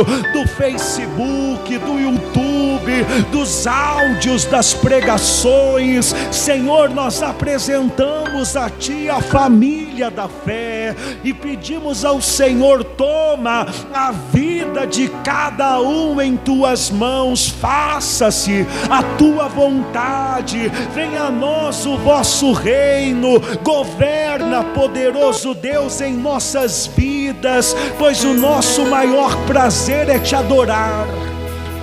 rádio, do Facebook, do YouTube, dos áudios das pregações. Senhor, nós apresentamos a Ti a família da fé e pedimos ao Senhor: toma a vida de cada um em Tuas mãos, faça-se a Tua vontade, venha a nós o Vosso reino, governa, poderoso Deus, em nossas vidas, pois o nosso maior prazer é Te adorar,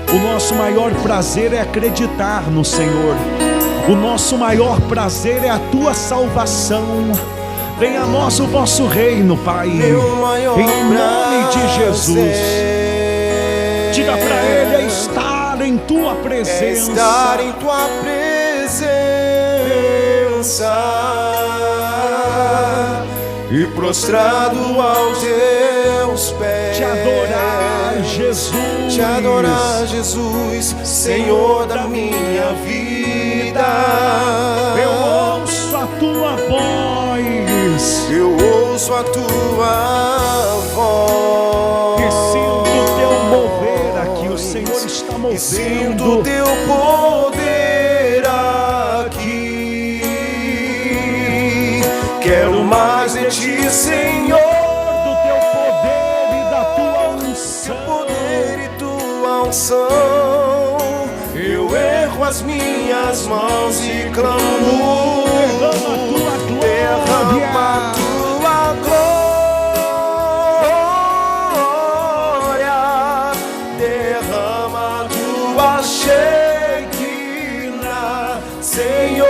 o nosso maior prazer é acreditar no Senhor, o nosso maior prazer é a Tua salvação. Venha a nós o Vosso reino, Pai, em nome de Jesus. Diga para Ele: é estar em Tua presença, é estar em Tua presença e prostrado aos Teus pés, Te adorar, Jesus, Te adorar, Jesus, Senhor da minha vida. Eu ouço a Tua voz, eu ouço a Tua voz, e sinto o Teu mover aqui. O Senhor está movendo, e sinto o Teu poder aqui. Quero mais de Ti, Senhor, do Teu poder e da Tua unção, poder e Tua unção. Eu erro as minhas mãos e clamo: derrama a Tua glória, derrama a Tua Shekinah, Senhor.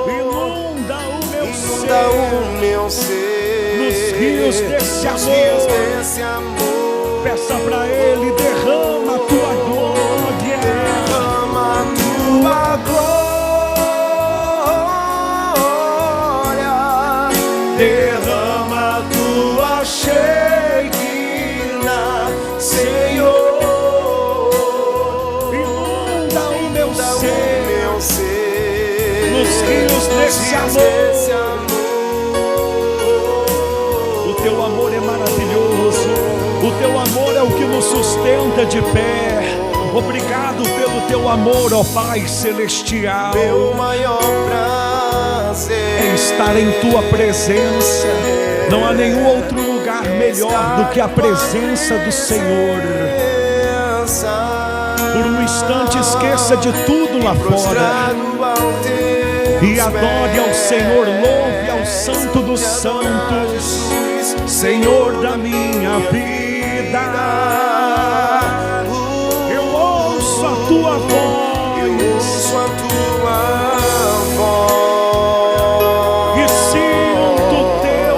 Inunda o meu ser nos rios desse amor. Peça para Ele: derrama a Tua glória, derrama a Tua glória, derrama a Tua Shekinah, Senhor. inunda o meu ser, nos rios desse amor. O Teu amor é maravilhoso, o Teu amor é o que nos sustenta de pé. Obrigado pelo Teu amor, ó Pai celestial. Meu maior prazer é estar em Tua presença. Não há nenhum outro lugar melhor do que a presença do Senhor. Por um instante esqueça de tudo lá fora e adore ao Senhor, louve ao Santo dos Santos, Senhor da minha vida. Eu ouço a Tua voz, e sinto o Teu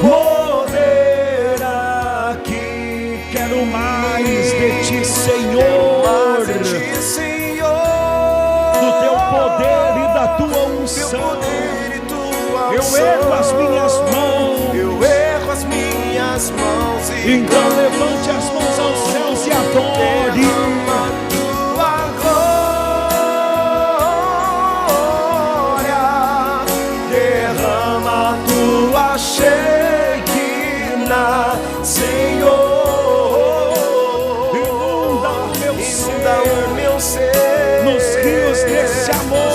mover aqui. Quero mais de Ti, Senhor, do Teu poder e da Tua unção. Eu ergo as minhas mãos, então levante as mãos aos céus e adore. Derrama a Tua Shekinah, Senhor. Inunda o meu ser, nos rios desse amor.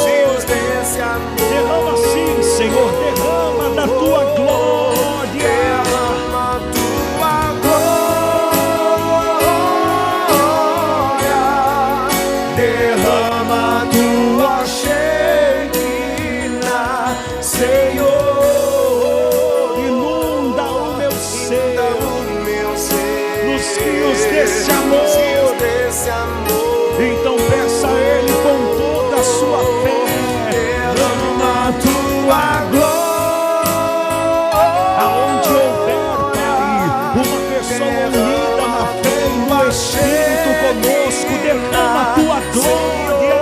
Derrama sim, Senhor, derrama da Tua glória, derrama a Tua glória, derrama a Tua Shekinah, Senhor. inunda o meu ser, nos rios desse amor. Então peça a Ele com toda a sua fé: derrama a Tua glória. Aonde houver, Pai, uma pessoa unida na fé e no Espírito conosco, derrama a Tua glória,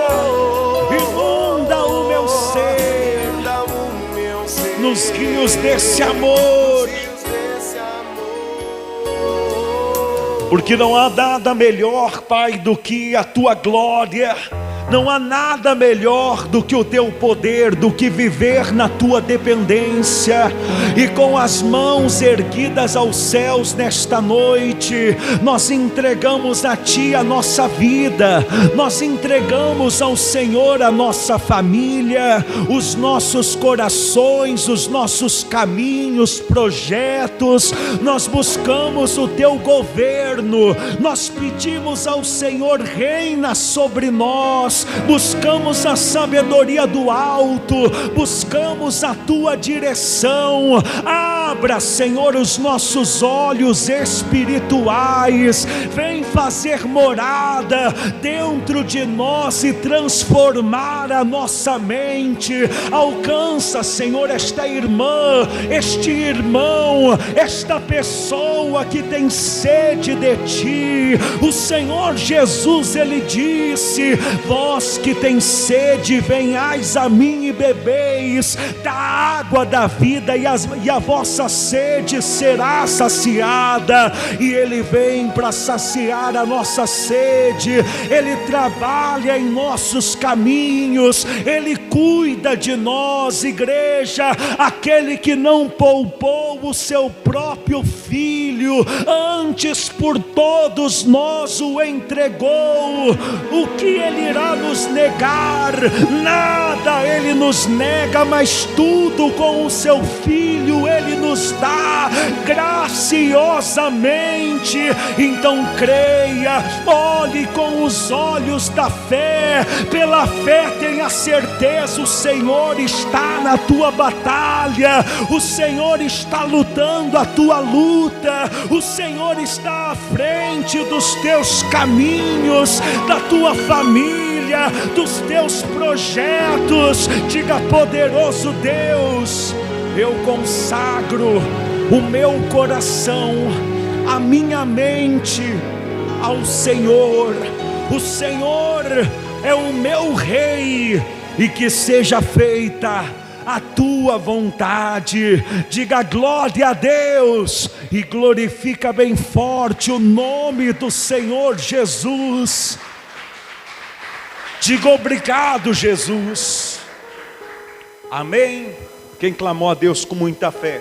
inunda o meu ser, nos rios desse amor. Porque não há nada melhor, Pai, do que a Tua glória. Não há nada melhor do que o Teu poder, do que viver na Tua dependência. e com as mãos erguidas aos céus nesta noite, nós entregamos a Ti a nossa vida, nós entregamos ao Senhor a nossa família, os nossos corações, os nossos caminhos, projetos. Nós buscamos o Teu governo, nós pedimos ao Senhor: reina sobre nós. Buscamos a sabedoria do alto, buscamos a Tua direção. Abra, Senhor, os nossos olhos espirituais, vem fazer morada dentro de nós e transformar a nossa mente. Alcança, Senhor, esta irmã, este irmão, esta pessoa que tem sede de Ti. O Senhor Jesus, Ele disse: vós que tem sede, venhais a mim e bebeis da água da vida, e a vossa sede será saciada. E Ele vem para saciar a nossa sede. Ele trabalha em nossos caminhos, Ele cuida de nós, igreja. Aquele que não poupou o seu próprio Filho, antes por todos nós o entregou, o que Ele irá nos negar? Nada Ele nos nega, mas tudo com o seu Filho Ele nos dá graciosamente. Então creia, olhe com os olhos da fé. Pela fé tenha certeza, o Senhor está na tua batalha, o Senhor está lutando a tua luta, o Senhor está à frente dos teus caminhos, da tua família, dos teus projetos. Diga: poderoso Deus, eu consagro o meu coração, a minha mente ao Senhor. O Senhor é o meu Rei, e que seja feita a tua vontade. Diga glória a Deus e glorifica bem forte o nome do Senhor Jesus. Diga obrigado, Jesus. Amém. Quem clamou a Deus com muita fé,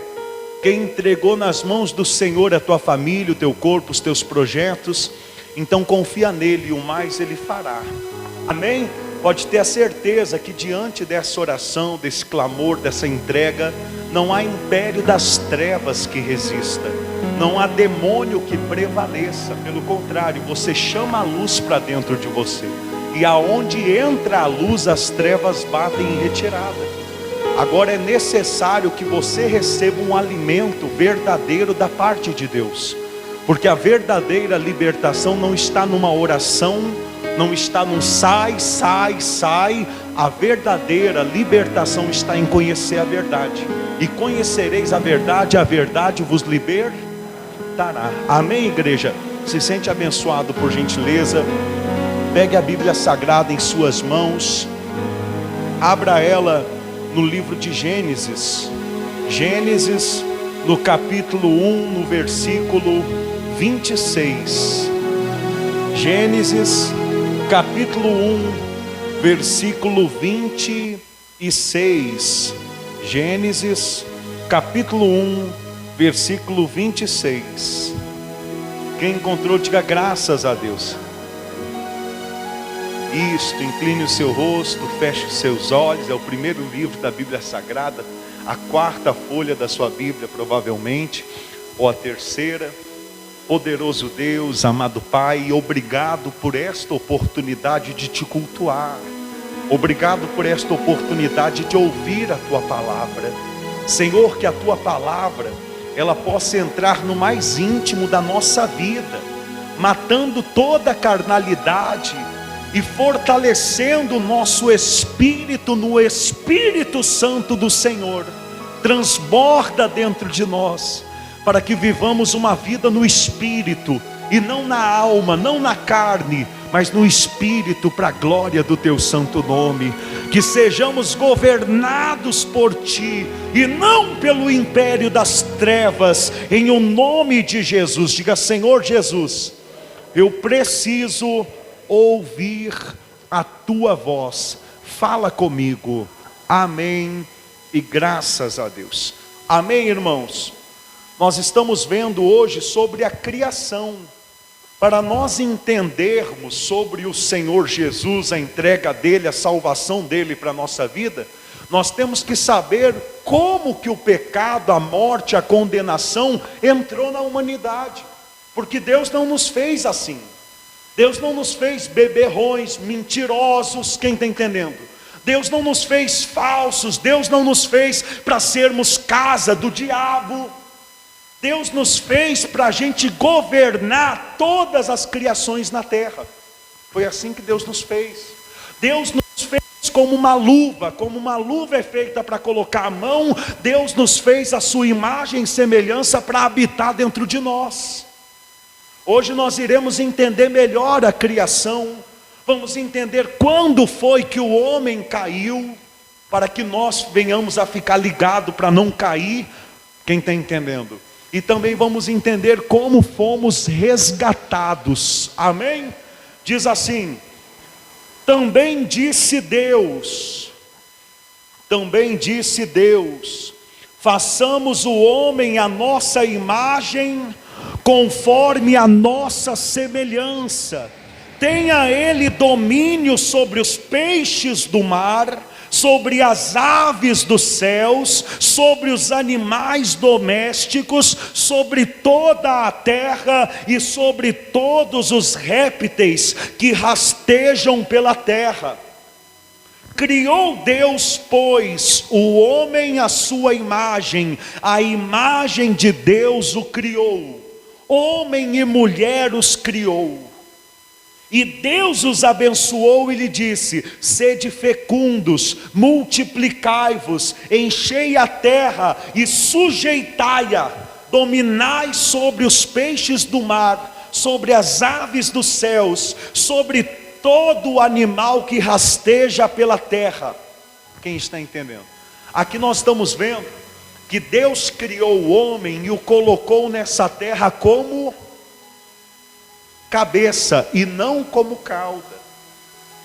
quem entregou nas mãos do Senhor a tua família, o teu corpo, os teus projetos, então confia nele e o mais Ele fará. Amém? Pode ter a certeza que diante dessa oração, desse clamor, dessa entrega, não há império das trevas que resista, não há demônio que prevaleça. Pelo contrário, você chama a luz para dentro de você, e aonde entra a luz, as trevas batem em retirada. Agora é necessário que você receba um alimento verdadeiro da parte de Deus, porque a verdadeira libertação não está numa oração, não está num sai, sai, sai. A verdadeira libertação está em conhecer a verdade. E conhecereis a verdade vos libertará. Amém, igreja? Se sente abençoado, por gentileza. Pegue a Bíblia Sagrada em suas mãos, abra ela no livro de Gênesis. Gênesis, no capítulo 1, no versículo 26. Gênesis, capítulo 1, versículo 26. Gênesis, capítulo 1, versículo 26. Quem encontrou, diga graças a Deus. Isto, incline o seu rosto, feche os seus olhos. É o primeiro livro da Bíblia Sagrada, a quarta folha da sua Bíblia provavelmente, ou a terceira. Poderoso Deus, amado Pai, obrigado por esta oportunidade de te cultuar. Obrigado por esta oportunidade de ouvir a Tua Palavra. Senhor, que a Tua Palavra, ela possa entrar no mais íntimo da nossa vida, matando toda a carnalidade e fortalecendo o nosso espírito no Espírito Santo do Senhor. Transborda dentro de nós, para que vivamos uma vida no Espírito, e não na alma, não na carne, mas no Espírito, para a glória do Teu santo nome. Que sejamos governados por Ti, e não pelo império das trevas, em o nome de Jesus. Diga: Senhor Jesus, eu preciso ouvir a Tua voz, fala comigo. Amém e graças a Deus. Amém, irmãos? Nós estamos vendo hoje sobre a criação. Para nós entendermos sobre o Senhor Jesus, a entrega dele, a salvação dele para a nossa vida, nós temos que saber como que o pecado, a morte, a condenação entrou na humanidade. Porque Deus não nos fez assim. Deus não nos fez beberrões, mentirosos, quem está entendendo? Deus não nos fez falsos, Deus não nos fez para sermos casa do diabo. Deus nos fez para a gente governar todas as criações na terra. Foi assim que Deus nos fez. Deus nos fez como uma luva é feita para colocar a mão. Deus nos fez a sua imagem e semelhança para habitar dentro de nós. Hoje nós iremos entender melhor a criação. Vamos entender quando foi que o homem caiu, para que nós venhamos a ficar ligado para não cair. Quem está entendendo? E também vamos entender como fomos resgatados. Amém? Diz assim: também disse Deus, façamos o homem à nossa imagem, conforme a nossa semelhança. Tenha ele domínio sobre os peixes do mar, sobre as aves dos céus, sobre os animais domésticos, sobre toda a terra e sobre todos os répteis que rastejam pela terra. Criou Deus, pois, o homem à sua imagem, a imagem de Deus o criou, homem e mulher os criou. E Deus os abençoou e lhe disse: sede fecundos, multiplicai-vos, enchei a terra e sujeitai-a, dominai sobre os peixes do mar, sobre as aves dos céus, sobre todo animal que rasteja pela terra. Quem está entendendo? Aqui nós estamos vendo que Deus criou o homem e o colocou nessa terra como cabeça e não como cauda.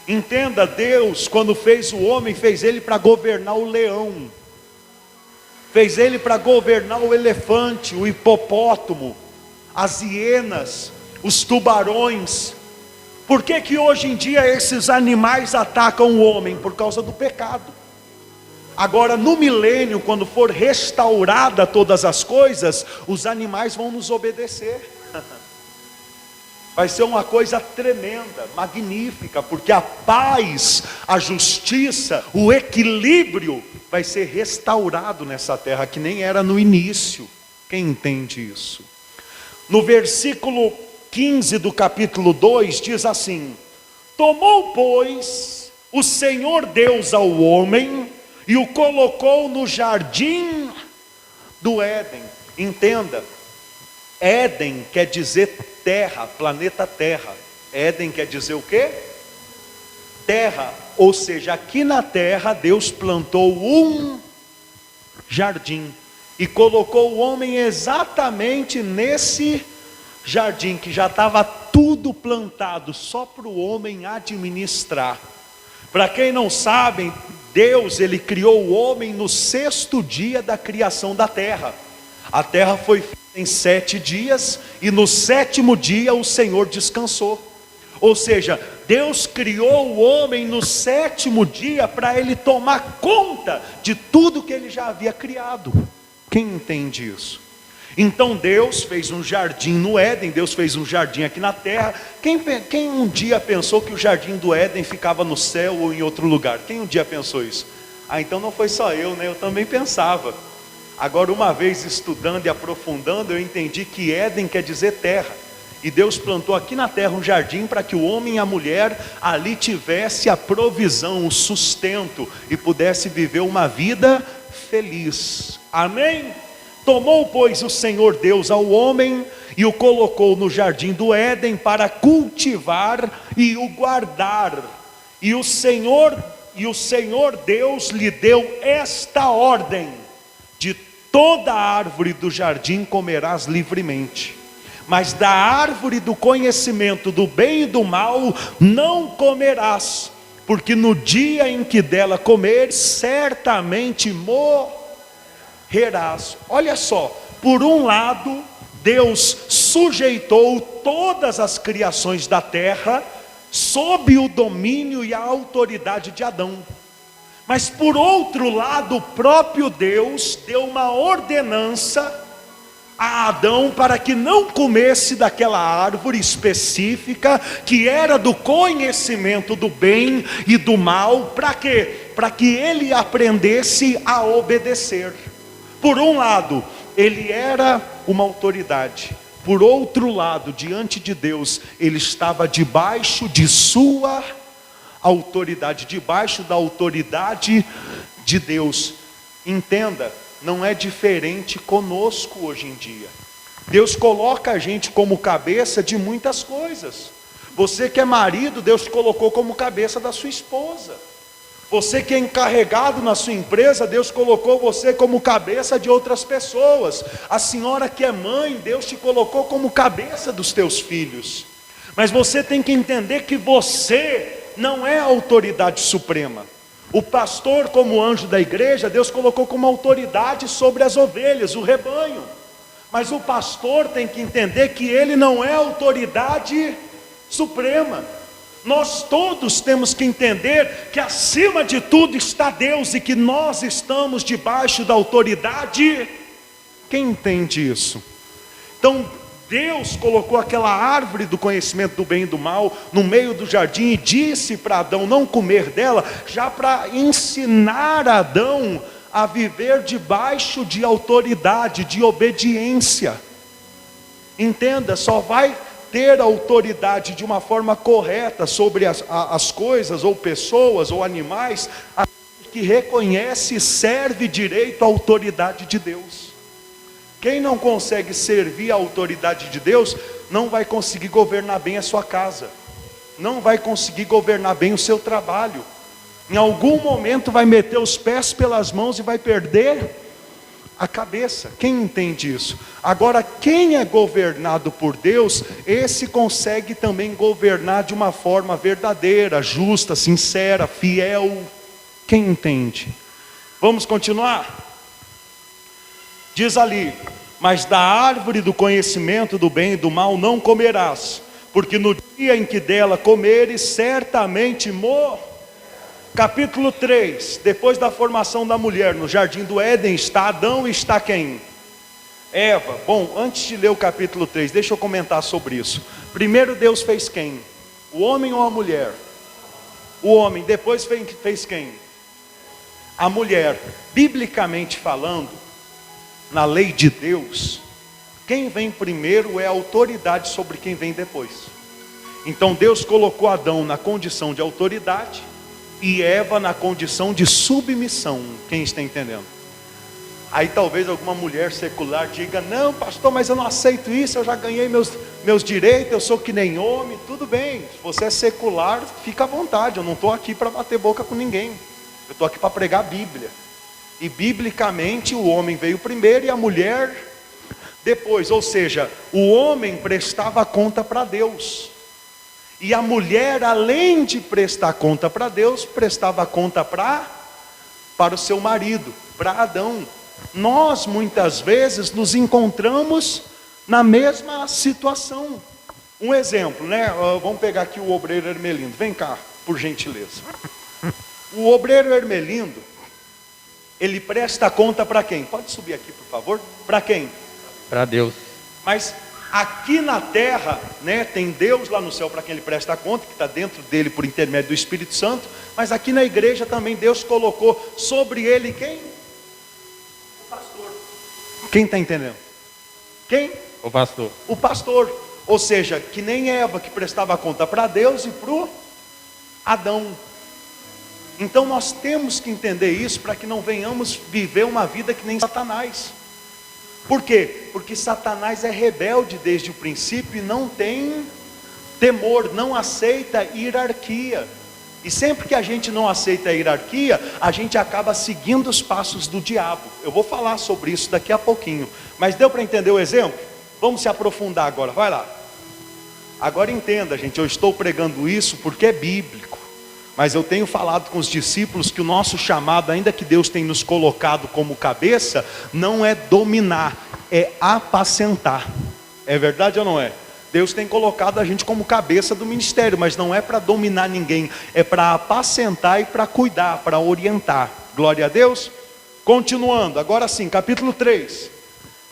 Entenda, Deus, quando fez o homem, fez ele para governar o leão, fez ele para governar o elefante, o hipopótamo, as hienas, os tubarões. Por que que hoje em dia esses animais atacam o homem? Por causa do pecado. Agora no milênio, quando for restaurada todas as coisas, os animais vão nos obedecer. Vai ser uma coisa tremenda, magnífica, porque a paz, a justiça, o equilíbrio vai ser restaurado nessa terra, que nem era no início. Quem entende isso? No versículo 15 do capítulo 2 diz assim: tomou, pois, o Senhor Deus ao homem e o colocou no jardim do Éden. Entenda, Éden quer dizer terra, planeta Terra. Éden quer dizer o quê? Terra. Ou seja, aqui na terra Deus plantou um jardim e colocou o homem exatamente nesse jardim, que já estava tudo plantado, só para o homem administrar. Para quem não sabe, Deus, ele criou o homem no 6º dia da criação da terra. A terra foi feita em 7 dias, e no 7º dia o Senhor descansou. Ou seja, Deus criou o homem no 7º dia para ele tomar conta de tudo que ele já havia criado. Quem entende isso? Então Deus fez um jardim no Éden, Deus fez um jardim aqui na terra. Quem um dia pensou que o jardim do Éden ficava no céu ou em outro lugar? Quem um dia pensou isso? Então não foi só eu, né? Eu também pensava. Agora, uma vez estudando e aprofundando, eu entendi que Éden quer dizer terra. E Deus plantou aqui na terra um jardim para que o homem e a mulher ali tivesse a provisão, o sustento, e pudesse viver uma vida feliz. Amém? Tomou, pois, o Senhor Deus ao homem e o colocou no jardim do Éden para cultivar e o guardar. E o Senhor Deus lhe deu esta ordem: de toda árvore do jardim comerás livremente, mas da árvore do conhecimento do bem e do mal não comerás, porque no dia em que dela comeres, certamente morrerás. rerás. Olha só, por um lado, Deus sujeitou todas as criações da terra sob o domínio e a autoridade de Adão. Mas por outro lado, o próprio Deus deu uma ordenança a Adão para que não comesse daquela árvore específica, que era do conhecimento do bem e do mal. Para quê? Para que ele aprendesse a obedecer. Por um lado, ele era uma autoridade. Por outro lado, diante de Deus, ele estava debaixo de sua autoridade, debaixo da autoridade de Deus. Entenda, não é diferente conosco hoje em dia. Deus coloca a gente como cabeça de muitas coisas. Você que é marido, Deus te colocou como cabeça da sua esposa. Você que é encarregado na sua empresa, Deus colocou você como cabeça de outras pessoas. A senhora que é mãe, Deus te colocou como cabeça dos teus filhos. Mas você tem que entender que você não é a autoridade suprema. O pastor, como anjo da igreja, Deus colocou como autoridade sobre as ovelhas, o rebanho. Mas o pastor tem que entender que ele não é a autoridade suprema. Nós todos temos que entender que acima de tudo está Deus e que nós estamos debaixo da autoridade. Quem entende isso? Então Deus colocou aquela árvore do conhecimento do bem e do mal no meio do jardim e disse para Adão não comer dela, já para ensinar Adão a viver debaixo de autoridade, de obediência. Entenda, só vai ter autoridade de uma forma correta sobre as coisas, ou pessoas, ou animais, que reconhece e serve direito à autoridade de Deus. Quem não consegue servir a autoridade de Deus, não vai conseguir governar bem a sua casa, não vai conseguir governar bem o seu trabalho. Em algum momento vai meter os pés pelas mãos e vai perder a cabeça. Quem entende isso? Agora, quem é governado por Deus, esse consegue também governar de uma forma verdadeira, justa, sincera, fiel. Quem entende? Vamos continuar? Diz ali: mas da árvore do conhecimento do bem e do mal não comerás, porque no dia em que dela comeres, certamente morrerás. Capítulo 3, depois da formação da mulher, no jardim do Éden, está Adão e está quem? Eva. Bom, antes de ler o capítulo 3, deixa eu comentar sobre isso. Primeiro Deus fez quem? O homem ou a mulher? O homem. Depois fez quem? A mulher. Biblicamente falando, na lei de Deus, quem vem primeiro é a autoridade sobre quem vem depois. Então Deus colocou Adão na condição de autoridade e Eva na condição de submissão. Quem está entendendo? Aí talvez alguma mulher secular diga: não, pastor, mas eu não aceito isso, eu já ganhei meus direitos, eu sou que nem homem. Tudo bem, se você é secular, fica à vontade, eu não estou aqui para bater boca com ninguém, eu estou aqui para pregar a Bíblia. E biblicamente o homem veio primeiro e a mulher depois. Ou seja, o homem prestava conta para Deus, e a mulher, além de prestar conta para Deus, prestava conta para o seu marido, para Adão. Nós muitas vezes nos encontramos na mesma situação. Um exemplo, né? Vamos pegar aqui o obreiro Hermelindo. Vem cá, por gentileza. O obreiro Hermelindo, ele presta conta para quem? Pode subir aqui, por favor. Para quem? Para Deus. Mas aqui na terra, né, tem Deus lá no céu para quem ele presta conta, que está dentro dele por intermédio do Espírito Santo. Mas aqui na igreja também Deus colocou sobre ele quem? O pastor. Quem está entendendo? Quem? O pastor. O pastor. Ou seja, que nem Eva, que prestava conta para Deus e para o Adão. Então nós temos que entender isso para que não venhamos viver uma vida que nem Satanás. Por quê? Porque Satanás é rebelde desde o princípio e não tem temor, não aceita hierarquia. E sempre que a gente não aceita a hierarquia, a gente acaba seguindo os passos do diabo. Eu vou falar sobre isso daqui a pouquinho. Mas deu para entender o exemplo? Vamos se aprofundar agora, vai lá. Agora entenda, gente, eu estou pregando isso porque é bíblico. Mas eu tenho falado com os discípulos que o nosso chamado, ainda que Deus tenha nos colocado como cabeça, não é dominar, é apacentar. É verdade ou não é? Deus tem colocado a gente como cabeça do ministério, mas não é para dominar ninguém, é para apacentar e para cuidar, para orientar. Glória a Deus. Continuando, agora sim, capítulo 3.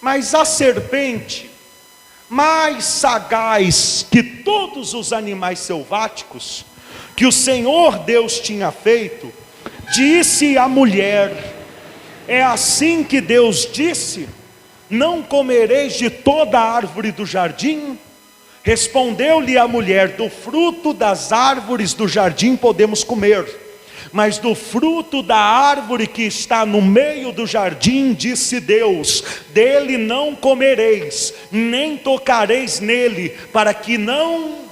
Mas a serpente, mais sagaz que todos os animais selváticos que o Senhor Deus tinha feito, disse à mulher: é assim que Deus disse: não comereis de toda a árvore do jardim? Respondeu-lhe a mulher: do fruto das árvores do jardim podemos comer, mas do fruto da árvore que está no meio do jardim, disse Deus: dele não comereis, nem tocareis nele, para que não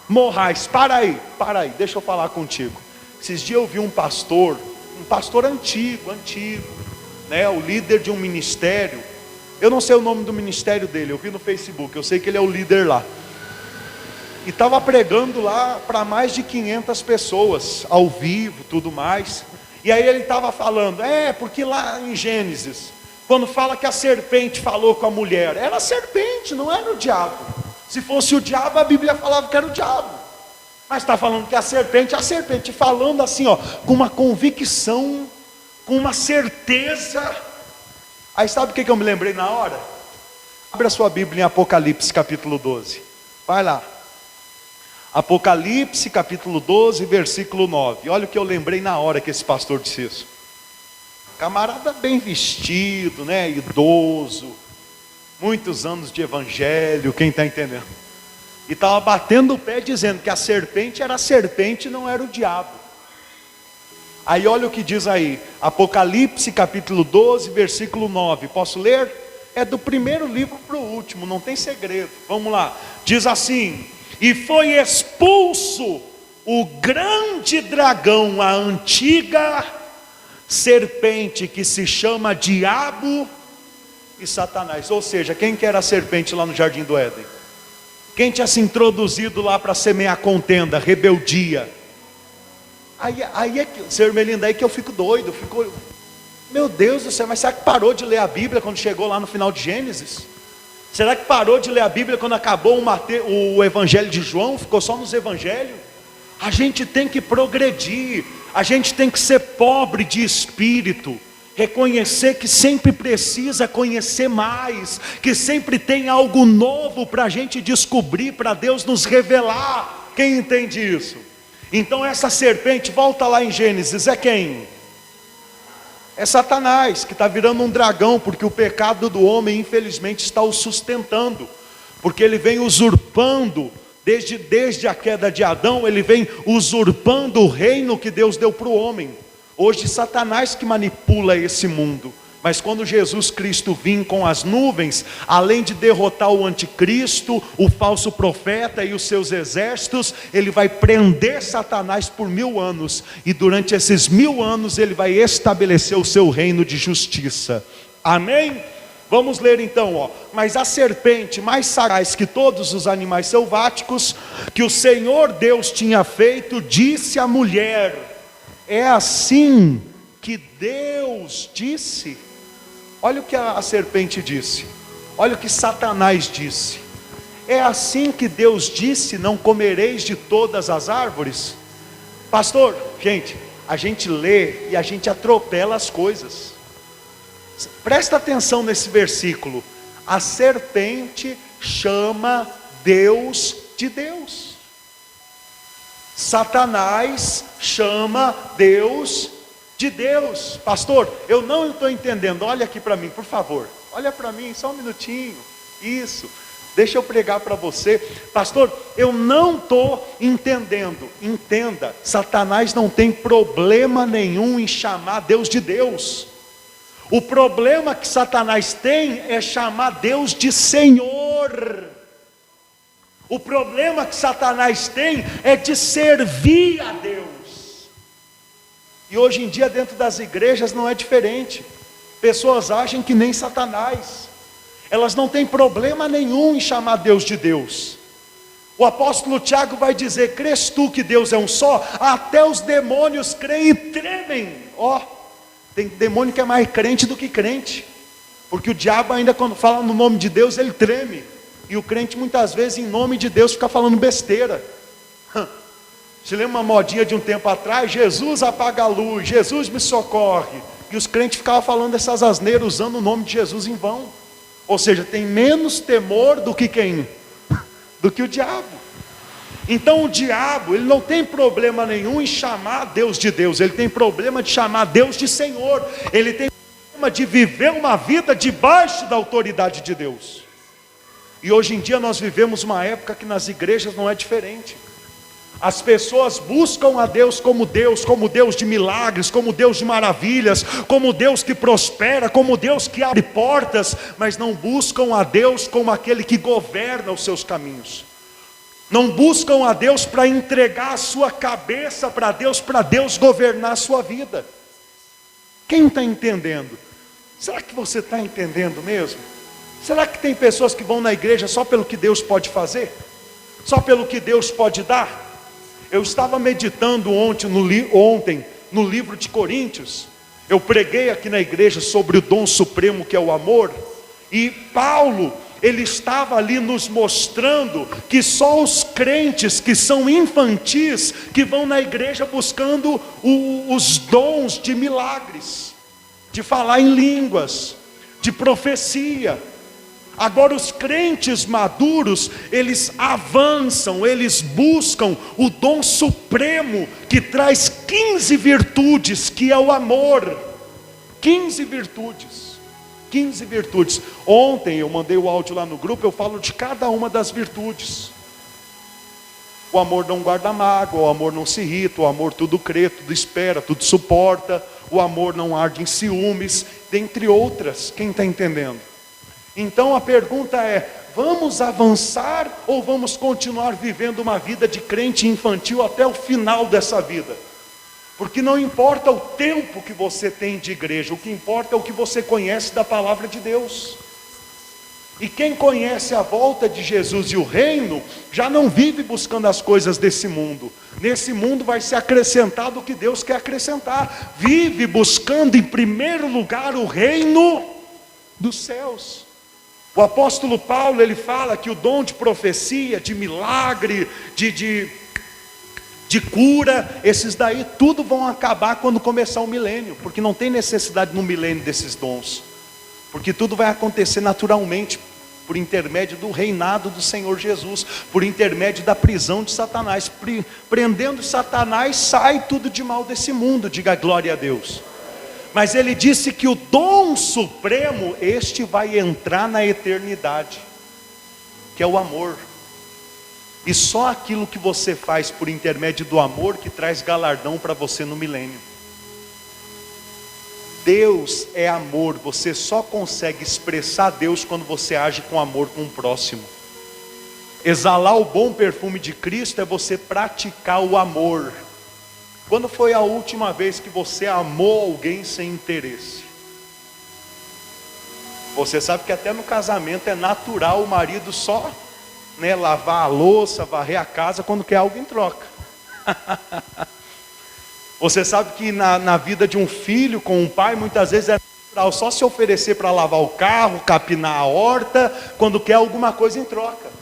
morrais. Para aí, deixa eu falar contigo. Esses dias eu vi um pastor antigo, né, o líder de um ministério. Eu não sei o nome do ministério dele, eu vi no Facebook, eu sei que ele é o líder lá. E estava pregando lá para mais de 500 pessoas, ao vivo, tudo mais. E aí ele estava falando, porque lá em Gênesis, quando fala que a serpente falou com a mulher, era a serpente, não era o diabo. Se fosse o diabo, a Bíblia falava que era o diabo. Mas está falando que a serpente falando assim, ó, com uma convicção, com uma certeza. Aí sabe o que eu me lembrei na hora? Abre a sua Bíblia em Apocalipse capítulo 12. Vai lá. Apocalipse capítulo 12, versículo 9. Olha o que eu lembrei na hora que esse pastor disse isso. Camarada bem vestido, né? Idoso, muitos anos de evangelho, quem está entendendo? E estava batendo o pé dizendo que a serpente era a serpente, não era o diabo. Aí olha o que diz aí, Apocalipse capítulo 12, versículo 9. Posso ler? É do primeiro livro para o último, não tem segredo. Vamos lá, diz assim: e foi expulso o grande dragão, a antiga serpente, que se chama Diabo e Satanás. Ou seja, quem que era a serpente lá no Jardim do Éden? Quem tinha se introduzido lá para semear contenda, rebeldia? Aí é que, senhor Melinda, aí que eu fico doido, meu Deus do céu, mas será que parou de ler a Bíblia quando chegou lá no final de Gênesis? Será que parou de ler a Bíblia quando acabou o Evangelho de João? Ficou só nos Evangelhos? A gente tem que progredir, a gente tem que ser pobre de espírito, reconhecer que sempre precisa conhecer mais, que sempre tem algo novo para a gente descobrir, para Deus nos revelar. Quem entende isso? Então essa serpente, volta lá em Gênesis, é quem? É Satanás, que está virando um dragão, porque o pecado do homem infelizmente está o sustentando, porque ele vem usurpando, desde a queda de Adão, ele vem usurpando o reino que Deus deu para o homem. Hoje Satanás que manipula esse mundo, mas quando Jesus Cristo vir com as nuvens, além de derrotar o anticristo, o falso profeta e os seus exércitos, ele vai prender Satanás por 1000 anos, e durante esses 1000 anos ele vai estabelecer o seu reino de justiça. Amém? Vamos ler então, ó. Mas a serpente, mais sagaz que todos os animais selváticos que o Senhor Deus tinha feito, disse à mulher: é assim que Deus disse. Olha o que a serpente disse, olha o que Satanás disse: é assim que Deus disse, não comereis de todas as árvores? Pastor, gente, a gente lê e a gente atropela as coisas. Presta atenção nesse versículo. A serpente chama Deus de Deus. Satanás chama Deus de Deus. Pastor, eu não estou entendendo. Olha aqui para mim, por favor. Olha para mim, só um minutinho. Isso, deixa eu pregar para você. Pastor, eu não estou entendendo. Entenda, Satanás não tem problema nenhum em chamar Deus de Deus. O problema que Satanás tem é chamar Deus de Senhor. O problema que Satanás tem é de servir a Deus. E hoje em dia dentro das igrejas não é diferente. Pessoas agem que nem Satanás. Elas não têm problema nenhum em chamar Deus de Deus. O apóstolo Tiago vai dizer: crês tu que Deus é um só? Até os demônios creem e tremem. Ó, tem demônio que é mais crente do que crente, porque o diabo ainda quando fala no nome de Deus ele treme, e o crente muitas vezes em nome de Deus fica falando besteira. Você lembra uma modinha de um tempo atrás? Jesus apaga a luz, Jesus me socorre, e os crentes ficavam falando essas asneiras usando o nome de Jesus em vão. Ou seja, tem menos temor do que quem? Do que o diabo. Então o diabo, ele não tem problema nenhum em chamar Deus de Deus, ele tem problema de chamar Deus de Senhor, ele tem problema de viver uma vida debaixo da autoridade de Deus. E hoje em dia nós vivemos uma época que nas igrejas não é diferente. As pessoas buscam a Deus como Deus de milagres, como Deus de maravilhas, como Deus que prospera, como Deus que abre portas, mas não buscam a Deus como aquele que governa os seus caminhos. Não buscam a Deus para entregar a sua cabeça para Deus governar a sua vida. Quem está entendendo? Será que você está entendendo mesmo? Será que tem pessoas que vão na igreja só pelo que Deus pode fazer? Só pelo que Deus pode dar? Eu estava meditando ontem no livro de Coríntios. Eu preguei aqui na igreja sobre o dom supremo que é o amor. E Paulo, ele estava ali nos mostrando que só os crentes que são infantis, que vão na igreja buscando os dons de milagres, de falar em línguas, de profecia. Agora os crentes maduros, eles avançam, eles buscam o dom supremo que traz 15 virtudes, que é o amor. 15 virtudes. 15 virtudes. Ontem eu mandei o áudio lá no grupo, eu falo de cada uma das virtudes. O amor não guarda mágoa, o amor não se irrita, o amor tudo crê, tudo espera, tudo suporta, o amor não arde em ciúmes, dentre outras. Quem está entendendo? Então a pergunta é: vamos avançar ou vamos continuar vivendo uma vida de crente infantil até o final dessa vida? Porque não importa o tempo que você tem de igreja, o que importa é o que você conhece da palavra de Deus. E quem conhece a volta de Jesus e o reino, já não vive buscando as coisas desse mundo. Nesse mundo vai ser acrescentado o que Deus quer acrescentar. Vive buscando em primeiro lugar o reino dos céus. O apóstolo Paulo, ele fala que o dom de profecia, de milagre, de cura, esses daí tudo vão acabar quando começar o milênio, porque não tem necessidade no milênio desses dons, porque tudo vai acontecer naturalmente, por intermédio do reinado do Senhor Jesus, por intermédio da prisão de Satanás. Prendendo Satanás, sai tudo de mal desse mundo, diga glória a Deus. Mas ele disse que o dom supremo, este vai entrar na eternidade, que é o amor. E só aquilo que você faz por intermédio do amor que traz galardão para você no milênio. Deus é amor, você só consegue expressar Deus quando você age com amor com o próximo. Exalar o bom perfume de Cristo é você praticar o amor. Quando foi a última vez que você amou alguém sem interesse? Você sabe que até no casamento é natural o marido só lavar a louça, varrer a casa quando quer algo em troca. Você sabe que na vida de um filho com um pai, muitas vezes é natural só se oferecer para lavar o carro, capinar a horta, quando quer alguma coisa em troca.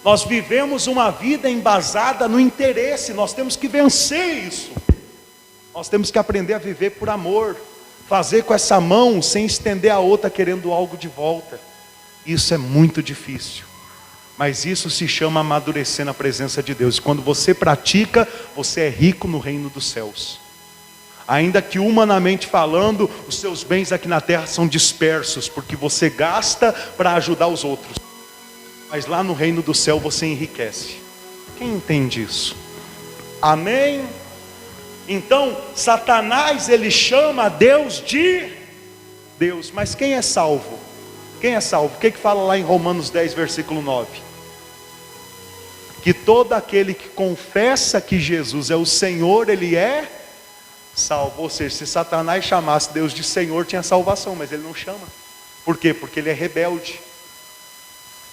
Nós vivemos uma vida embasada no interesse, nós temos que vencer isso. Nós temos que aprender a viver por amor, fazer com essa mão sem estender a outra querendo algo de volta. Isso é muito difícil, mas isso se chama amadurecer na presença de Deus. Quando você pratica, você é rico no reino dos céus. Ainda que humanamente falando, os seus bens aqui na terra são dispersos, porque você gasta para ajudar os outros. Mas lá no reino do céu você enriquece. Quem entende isso? Amém? Então, Satanás, ele chama Deus de Deus. Mas quem é salvo? Quem é salvo? O que fala lá em Romanos 10, versículo 9? Que todo aquele que confessa que Jesus é o Senhor, ele é salvo. Ou seja, se Satanás chamasse Deus de Senhor, tinha salvação, mas ele não chama. Por quê? Porque ele é rebelde.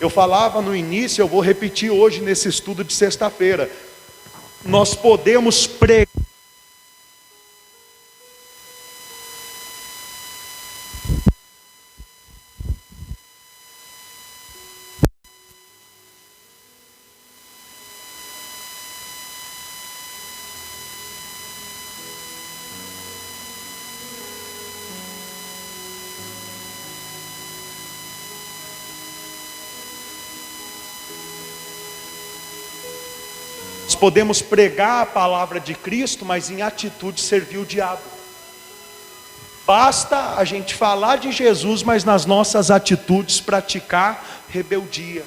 Eu falava no início, eu vou repetir hoje nesse estudo de sexta-feira. Nós podemos pregar. Podemos pregar a palavra de Cristo, mas em atitude servir o diabo. Basta a gente falar de Jesus, mas nas nossas atitudes praticar rebeldia.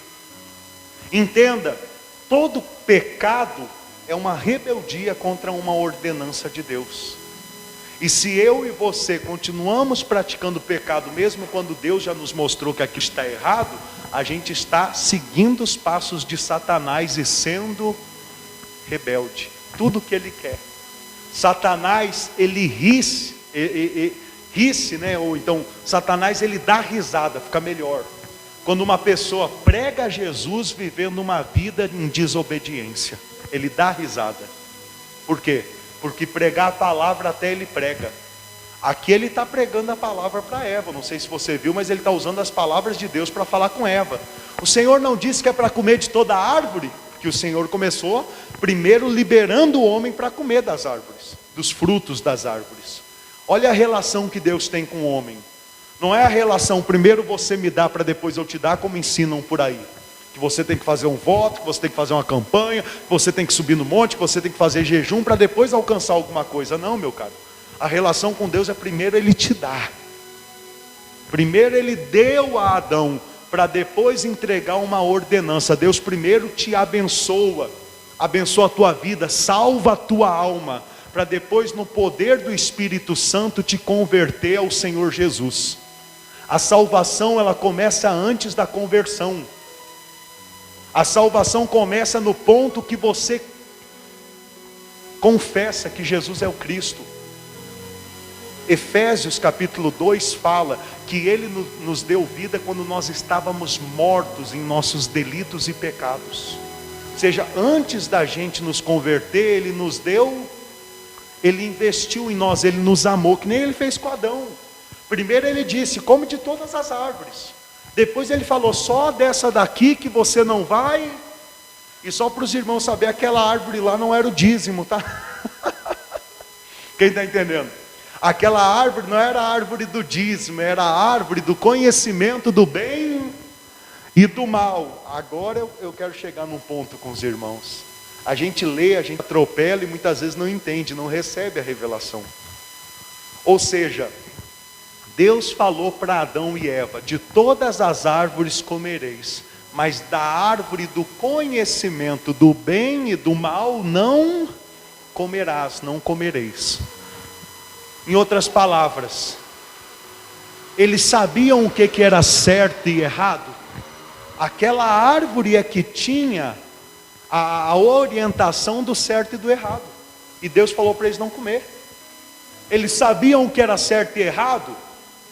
Entenda, todo pecado é uma rebeldia contra uma ordenança de Deus. E se eu e você continuamos praticando pecado, mesmo quando Deus já nos mostrou que aquilo está errado, a gente está seguindo os passos de Satanás e sendo rebelde, tudo que ele quer. Satanás, ele ri-se, né? Ou então, Satanás, ele dá risada, fica melhor. Quando uma pessoa prega Jesus vivendo uma vida em desobediência, ele dá risada. Por quê? Porque pregar a palavra até ele prega. Aqui ele está pregando a palavra para Eva, não sei se você viu, mas ele está usando as palavras de Deus para falar com Eva. O Senhor não disse que é para comer de toda a árvore? Que o Senhor começou primeiro liberando o homem para comer das árvores, dos frutos das árvores. Olha a relação que Deus tem com o homem. Não é a relação, primeiro você me dá para depois eu te dar, como ensinam por aí. Que você tem que fazer um voto, que você tem que fazer uma campanha, que você tem que subir no monte, que você tem que fazer jejum para depois alcançar alguma coisa. Não, meu caro. A relação com Deus é primeiro ele te dá. Primeiro ele deu a Adão, para depois entregar uma ordenança. Deus primeiro te abençoa, abençoa a tua vida, salva a tua alma, para depois no poder do Espírito Santo te converter ao Senhor Jesus. A salvação ela começa antes da conversão. A salvação começa no ponto que você confessa que Jesus é o Cristo. Efésios capítulo 2 fala que Ele nos deu vida quando nós estávamos mortos em nossos delitos e pecados. Ou seja, antes da gente nos converter, Ele nos deu, Ele investiu em nós, Ele nos amou, que nem Ele fez com Adão. Primeiro Ele disse, come de todas as árvores. Depois Ele falou, só dessa daqui que você não vai. E só para os irmãos saberem, aquela árvore lá não era o dízimo, tá? Quem está entendendo? Aquela árvore não era a árvore do dízimo, era a árvore do conhecimento do bem e do mal. Agora eu quero chegar num ponto com os irmãos. A gente lê, a gente atropela e muitas vezes não entende, não recebe a revelação. Ou seja, Deus falou para Adão e Eva, de todas as árvores comereis, mas da árvore do conhecimento do bem e do mal não comerás, não comereis. Em outras palavras, eles sabiam o que era certo e errado. Aquela árvore é que tinha a orientação do certo e do errado. E Deus falou para eles não comer. Eles sabiam o que era certo e errado?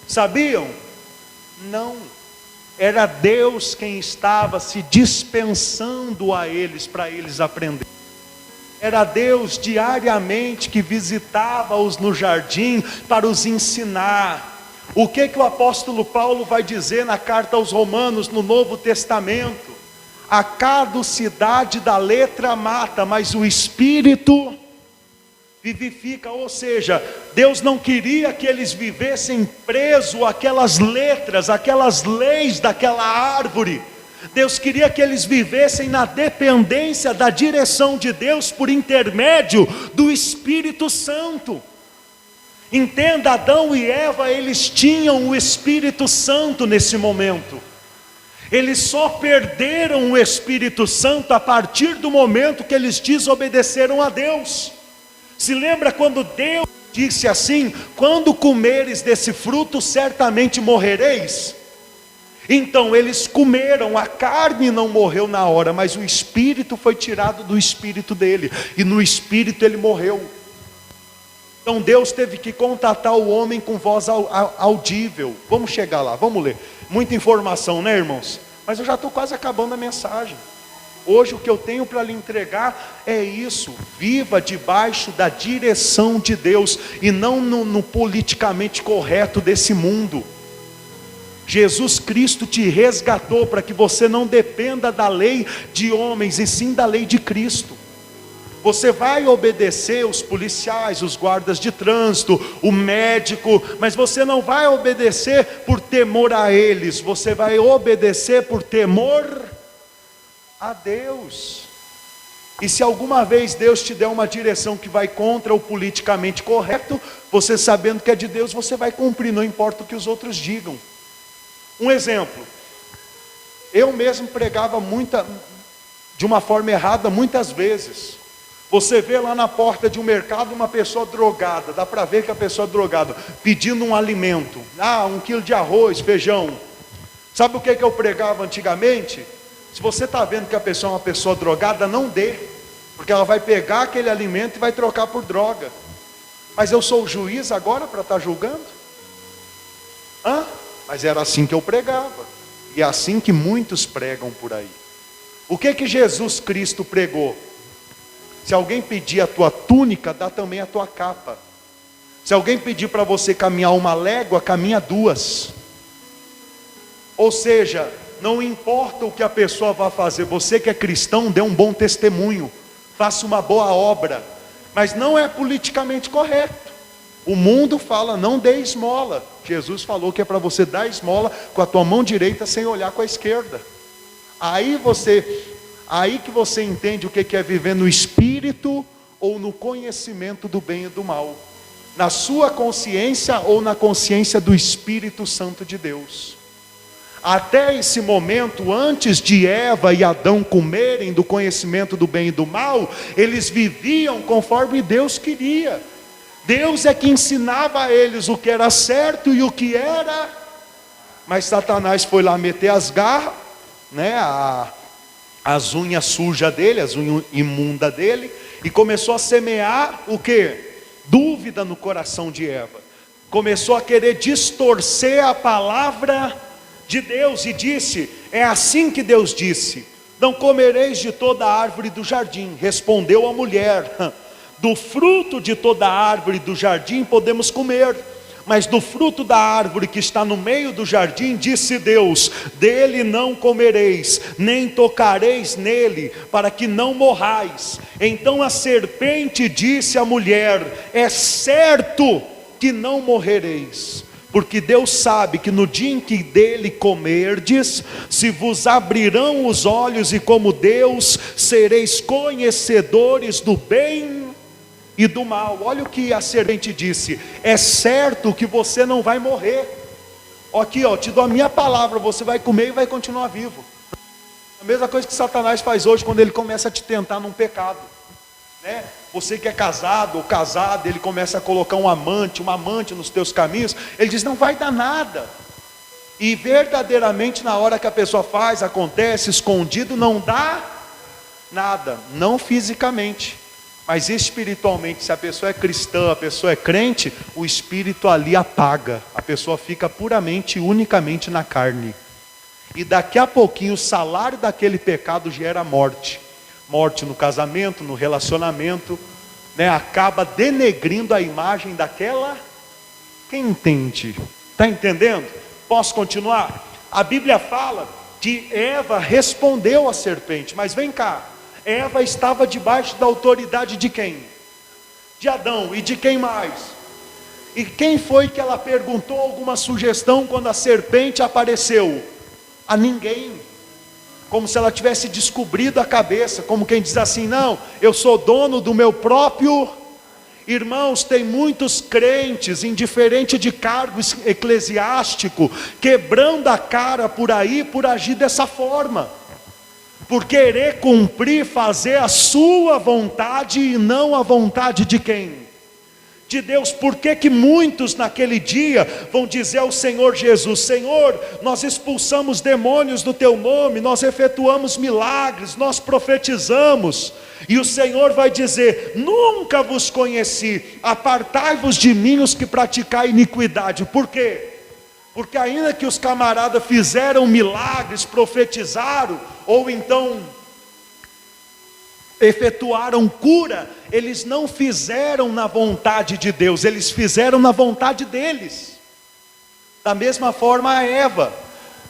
Sabiam? Não. Era Deus quem estava se dispensando a eles para eles aprenderem. Era Deus diariamente que visitava-os no jardim para os ensinar. O que o apóstolo Paulo vai dizer na carta aos Romanos no Novo Testamento? A caducidade da letra mata, mas o Espírito vivifica. Ou seja, Deus não queria que eles vivessem presos àquelas letras, àquelas leis daquela árvore. Deus queria que eles vivessem na dependência da direção de Deus por intermédio do Espírito Santo. Entenda, Adão e Eva, eles tinham o Espírito Santo nesse momento. Eles só perderam o Espírito Santo a partir do momento que eles desobedeceram a Deus. Se lembra quando Deus disse assim: quando comeres desse fruto certamente morrereis? Então eles comeram, a carne não morreu na hora, mas o espírito foi tirado do espírito dele, e no espírito ele morreu. Então Deus teve que contatar o homem com voz audível. Vamos chegar lá, vamos ler. Muita informação, né, irmãos? Mas eu já estou quase acabando a mensagem. Hoje o que eu tenho para lhe entregar é isso: viva debaixo da direção de Deus e não no politicamente correto desse mundo. Jesus Cristo te resgatou para que você não dependa da lei de homens, e sim da lei de Cristo. Você vai obedecer os policiais, os guardas de trânsito, o médico, mas você não vai obedecer por temor a eles, você vai obedecer por temor a Deus. E se alguma vez Deus te der uma direção que vai contra o politicamente correto, você sabendo que é de Deus, você vai cumprir, não importa o que os outros digam. Um exemplo, eu mesmo pregava de uma forma errada muitas vezes. Você vê lá na porta de um mercado uma pessoa drogada, dá para ver que a pessoa é drogada, pedindo um alimento, 1 quilo de arroz, feijão. Sabe o que eu pregava antigamente? Se você está vendo que a pessoa é uma pessoa drogada, não dê, porque ela vai pegar aquele alimento e vai trocar por droga. Mas eu sou o juiz agora para estar julgando? Mas era assim que eu pregava, e é assim que muitos pregam por aí. O que Jesus Cristo pregou? Se alguém pedir a tua túnica, dá também a tua capa. Se alguém pedir para você caminhar 1 légua, caminha 2. Ou seja, não importa o que a pessoa vai fazer, você que é cristão, dê um bom testemunho, faça uma boa obra, mas não é politicamente correto. O mundo fala, não dê esmola. Jesus falou que é para você dar esmola com a tua mão direita sem olhar com a esquerda. Aí que você entende o que é viver no espírito ou no conhecimento do bem e do mal, na sua consciência ou na consciência do Espírito Santo de Deus. Até esse momento, antes de Eva e Adão comerem do conhecimento do bem e do mal, eles viviam conforme Deus queria. Deus é que ensinava a eles o que era certo e o que era, mas Satanás foi lá meter as garras, as unhas sujas dele, as unhas imundas dele, e começou a semear o quê? Dúvida no coração de Eva. Começou a querer distorcer a palavra de Deus e disse: é assim que Deus disse, não comereis de toda árvore do jardim. Respondeu a mulher: do fruto de toda árvore do jardim podemos comer, mas do fruto da árvore que está no meio do jardim, disse Deus, dele não comereis, nem tocareis nele, para que não morrais. Então a serpente disse à mulher: é certo que não morrereis, porque Deus sabe que no dia em que dele comerdes, se vos abrirão os olhos, e como Deus, sereis conhecedores do bem e do mal. Olha o que a serpente disse: é certo que você não vai morrer. Aqui, te dou a minha palavra, você vai comer e vai continuar vivo. A mesma coisa que Satanás faz hoje quando ele começa a te tentar num pecado, Você que é casado ou casada, ele começa a colocar uma amante nos teus caminhos. Ele diz: não vai dar nada. E verdadeiramente na hora que a pessoa faz, acontece, escondido, não dá nada. Não fisicamente, mas espiritualmente. Se a pessoa é cristã, a pessoa é crente, o espírito ali apaga. A pessoa fica puramente e unicamente na carne. E daqui a pouquinho o salário daquele pecado gera morte. Morte no casamento, no relacionamento, acaba denegrindo a imagem daquela. Quem entende? Está entendendo? Posso continuar? A Bíblia fala que Eva respondeu à serpente, mas vem cá, Eva estava debaixo da autoridade de quem? De Adão. E de quem mais? E quem foi que ela perguntou alguma sugestão quando a serpente apareceu? A ninguém. Como se ela tivesse descobrido a cabeça, como quem diz assim: não, eu sou dono do meu próprio. Irmãos, tem muitos crentes, indiferente de cargo eclesiástico, quebrando a cara por aí, por agir dessa forma, por querer cumprir, fazer a sua vontade e não a vontade de quem? De Deus. Por que muitos naquele dia vão dizer ao Senhor Jesus: Senhor, nós expulsamos demônios do teu nome, nós efetuamos milagres, nós profetizamos, e o Senhor vai dizer: nunca vos conheci, apartai-vos de mim os que praticai iniquidade. Por quê? Porque ainda que os camaradas fizeram milagres, profetizaram, ou então efetuaram cura, eles não fizeram na vontade de Deus, eles fizeram na vontade deles. Da mesma forma a Eva,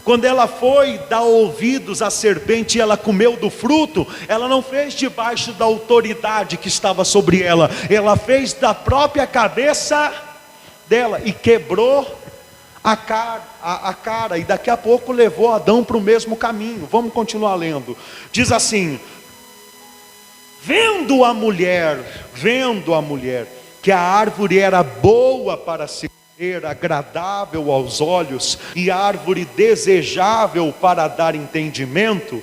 quando ela foi dar ouvidos à serpente e ela comeu do fruto, ela não fez debaixo da autoridade que estava sobre ela, ela fez da própria cabeça dela e quebrou a cara, e daqui a pouco levou Adão para o mesmo caminho. Vamos continuar lendo. Diz assim: vendo a mulher que a árvore era boa para se comer, agradável aos olhos, e árvore desejável para dar entendimento,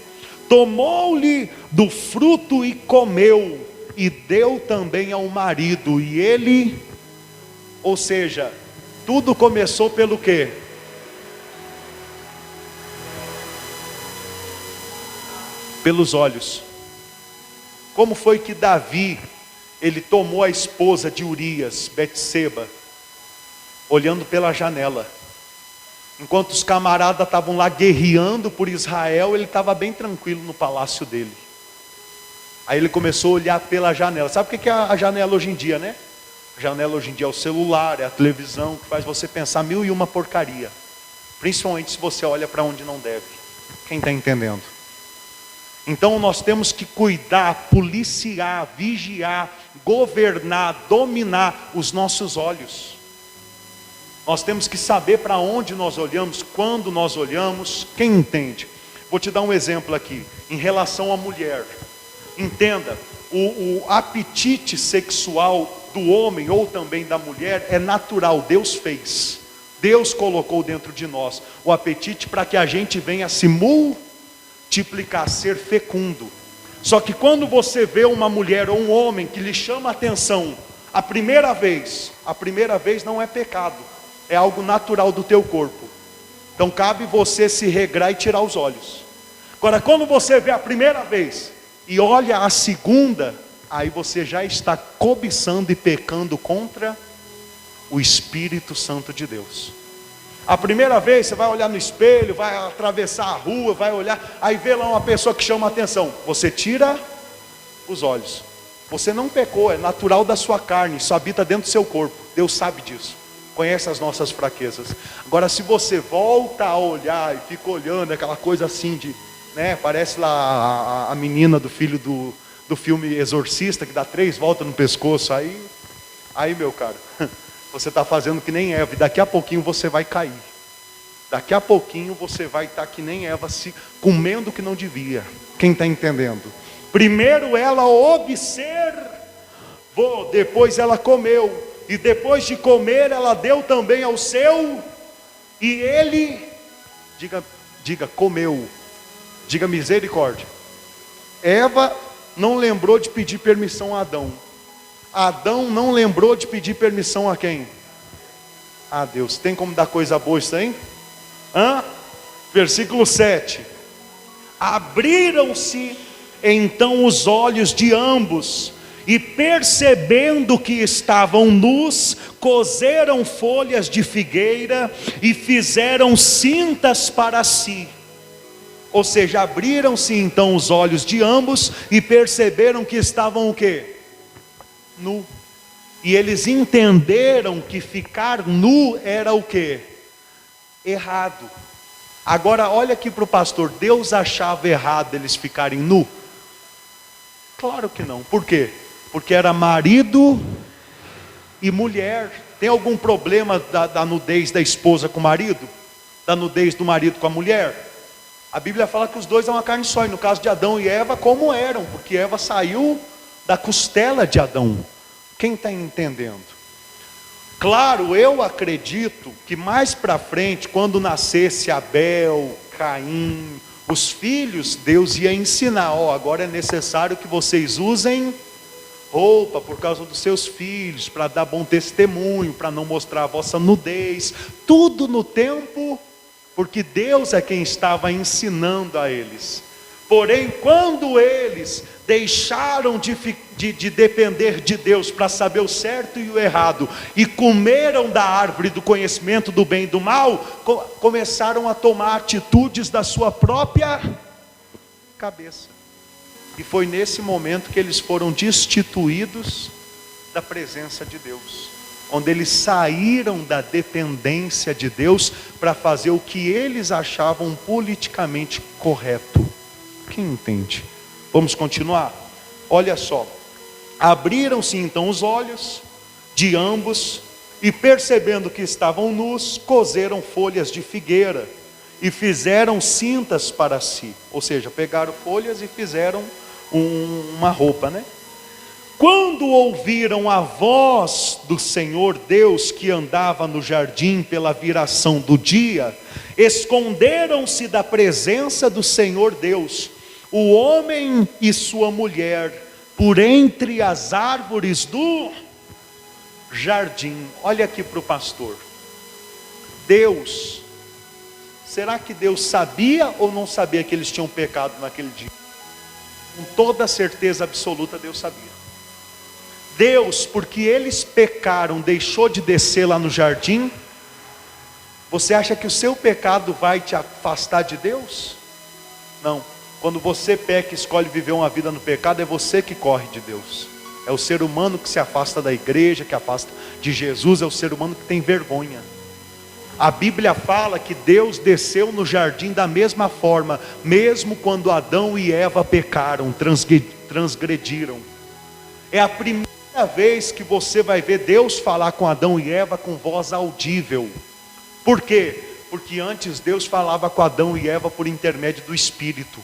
tomou-lhe do fruto e comeu, e deu também ao marido, e ele, ou seja, tudo começou pelo quê? Pelos olhos. Como foi que Davi, ele tomou a esposa de Urias, Betseba, olhando pela janela? Enquanto os camaradas estavam lá guerreando por Israel, ele estava bem tranquilo no palácio dele. Aí ele começou a olhar pela janela. Sabe o que é a janela hoje em dia, né? A janela hoje em dia é o celular, é a televisão, que faz você pensar mil e uma porcaria. Principalmente se você olha para onde não deve. Quem está entendendo? Então nós temos que cuidar, policiar, vigiar, governar, dominar os nossos olhos. Nós temos que saber para onde nós olhamos, quando nós olhamos. Quem entende? Vou te dar um exemplo aqui, em relação à mulher. Entenda, o apetite sexual do homem ou também da mulher é natural, Deus fez. Deus colocou dentro de nós o apetite para que a gente venha se multiplicar, ser fecundo. Só que quando você vê uma mulher ou um homem que lhe chama a atenção a primeira vez não é pecado, é algo natural do teu corpo. Então cabe você se regrar e tirar os olhos. Agora quando você vê a primeira vez e olha a segunda, aí você já está cobiçando e pecando contra o Espírito Santo de Deus. A primeira vez você vai olhar no espelho, vai atravessar a rua, vai olhar, aí vê lá uma pessoa que chama a atenção, você tira os olhos. Você não pecou, é natural da sua carne, isso habita dentro do seu corpo. Deus sabe disso, conhece as nossas fraquezas. Agora se você volta a olhar e fica olhando aquela coisa assim de, né, parece lá a menina do filho do filme Exorcista, que dá 3 voltas no pescoço, aí meu caro, você está fazendo que nem Eva, e daqui a pouquinho você vai cair. Daqui a pouquinho você vai estar que nem Eva, se comendo o que não devia. Quem está entendendo? Primeiro ela observou, depois ela comeu, e depois de comer ela deu também ao seu, e ele, diga comeu, diga misericórdia. Eva não lembrou de pedir permissão a Adão. Adão não lembrou de pedir permissão a quem? A Deus. Tem como dar coisa boa isso aí? Versículo 7. Abriram-se então os olhos de ambos, e percebendo que estavam nus, coseram folhas de figueira e fizeram cintas para si. Ou seja, abriram-se então os olhos de ambos e perceberam que estavam o quê? Nu. E eles entenderam que ficar nu era o quê? Errado. Agora olha aqui para o pastor, Deus achava errado eles ficarem nu? Claro que não. Por quê? Porque era marido e mulher. Tem algum problema da nudez da esposa com o marido? Da nudez do marido com a mulher? A Bíblia fala que os dois são uma carne só, e no caso de Adão e Eva, como eram, porque Eva saiu da costela de Adão. Quem está entendendo? Claro, eu acredito que mais para frente, quando nascesse Abel, Caim, os filhos, Deus ia ensinar, agora é necessário que vocês usem roupa por causa dos seus filhos, para dar bom testemunho, para não mostrar a vossa nudez, tudo no tempo, porque Deus é quem estava ensinando a eles. Porém, quando eles deixaram de depender de Deus para saber o certo e o errado, e comeram da árvore do conhecimento do bem e do mal, começaram a tomar atitudes da sua própria cabeça. E foi nesse momento que eles foram destituídos da presença de Deus, onde eles saíram da dependência de Deus para fazer o que eles achavam politicamente correto. Quem entende? Vamos continuar? Olha só. Abriram-se então os olhos de ambos, e percebendo que estavam nus, coseram folhas de figueira e fizeram cintas para si. Ou seja, pegaram folhas e fizeram uma roupa, né? Quando ouviram a voz do Senhor Deus que andava no jardim pela viração do dia, esconderam-se da presença do Senhor Deus, o homem e sua mulher, por entre as árvores do jardim. Olha aqui para o pastor. Deus, será que Deus sabia ou não sabia que eles tinham pecado naquele dia? Com toda certeza absoluta Deus sabia. Deus, porque eles pecaram, deixou de descer lá no jardim. Você acha que o seu pecado vai te afastar de Deus? Não. Quando você peca e escolhe viver uma vida no pecado, é você que corre de Deus. É o ser humano que se afasta da igreja, que afasta de Jesus, é o ser humano que tem vergonha. A Bíblia fala que Deus desceu no jardim da mesma forma, mesmo quando Adão e Eva pecaram, transgrediram. É a primeira vez que você vai ver Deus falar com Adão e Eva com voz audível. Por quê? Porque antes Deus falava com Adão e Eva por intermédio do Espírito.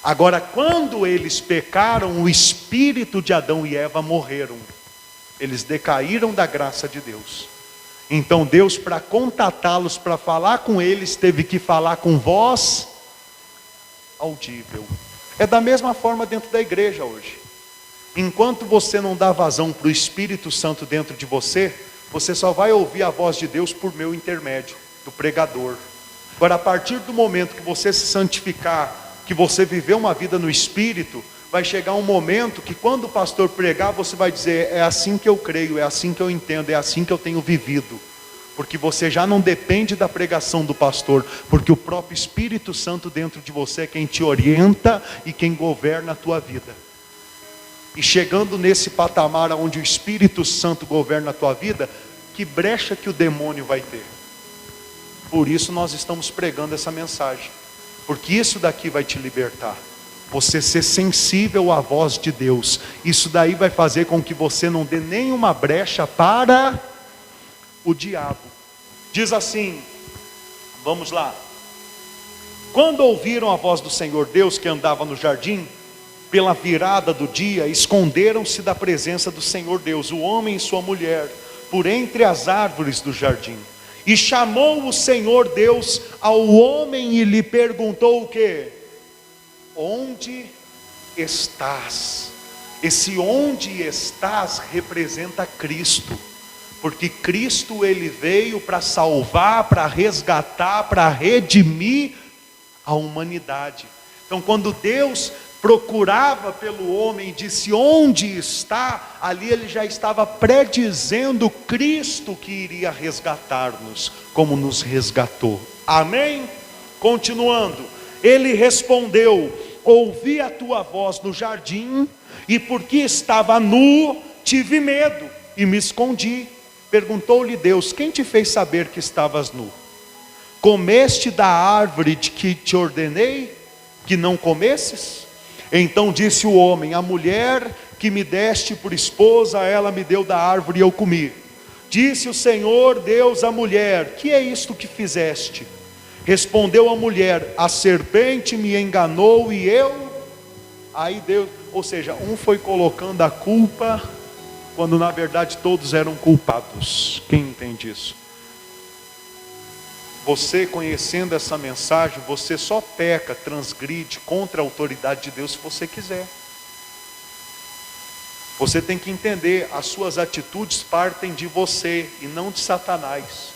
Agora, quando eles pecaram, o espírito de Adão e Eva morreram. Eles decaíram da graça de Deus. Então Deus, para contatá-los, para falar com eles, teve que falar com voz audível. É da mesma forma dentro da igreja hoje. Enquanto você não dá vazão para o Espírito Santo dentro de você, você só vai ouvir a voz de Deus por meu intermédio, do pregador. Agora, a partir do momento que você se santificar, que você viver uma vida no Espírito, vai chegar um momento que quando o pastor pregar, você vai dizer: é assim que eu creio, é assim que eu entendo, é assim que eu tenho vivido. Porque você já não depende da pregação do pastor, porque o próprio Espírito Santo dentro de você é quem te orienta e quem governa a tua vida. E chegando nesse patamar onde o Espírito Santo governa a tua vida, que brecha que o demônio vai ter? Por isso nós estamos pregando essa mensagem. Porque isso daqui vai te libertar. Você ser sensível à voz de Deus. Isso daí vai fazer com que você não dê nenhuma brecha para o diabo. Diz assim, vamos lá. Quando ouviram a voz do Senhor Deus que andava no jardim, pela virada do dia, esconderam-se da presença do Senhor Deus, o homem e sua mulher, por entre as árvores do jardim. E chamou o Senhor Deus ao homem e lhe perguntou o quê? Onde estás? Esse onde estás representa Cristo. Porque Cristo ele veio para salvar, para resgatar, para redimir a humanidade. Então quando Deus procurava pelo homem e disse onde está, ali ele já estava predizendo Cristo que iria resgatar-nos, como nos resgatou. Amém? Continuando, ele respondeu: ouvi a tua voz no jardim, e porque estava nu, tive medo e me escondi. Perguntou-lhe Deus: quem te fez saber que estavas nu? Comeste da árvore de que te ordenei que não comesses? Então disse o homem: a mulher que me deste por esposa, ela me deu da árvore e eu comi. Disse o Senhor Deus à mulher: que é isto que fizeste? Respondeu a mulher: a serpente me enganou e eu... Aí Deus, ou seja, um foi colocando a culpa, quando na verdade todos eram culpados. Quem entende isso? Você conhecendo essa mensagem, você só peca, transgride contra a autoridade de Deus se você quiser. Você tem que entender, as suas atitudes partem de você e não de Satanás.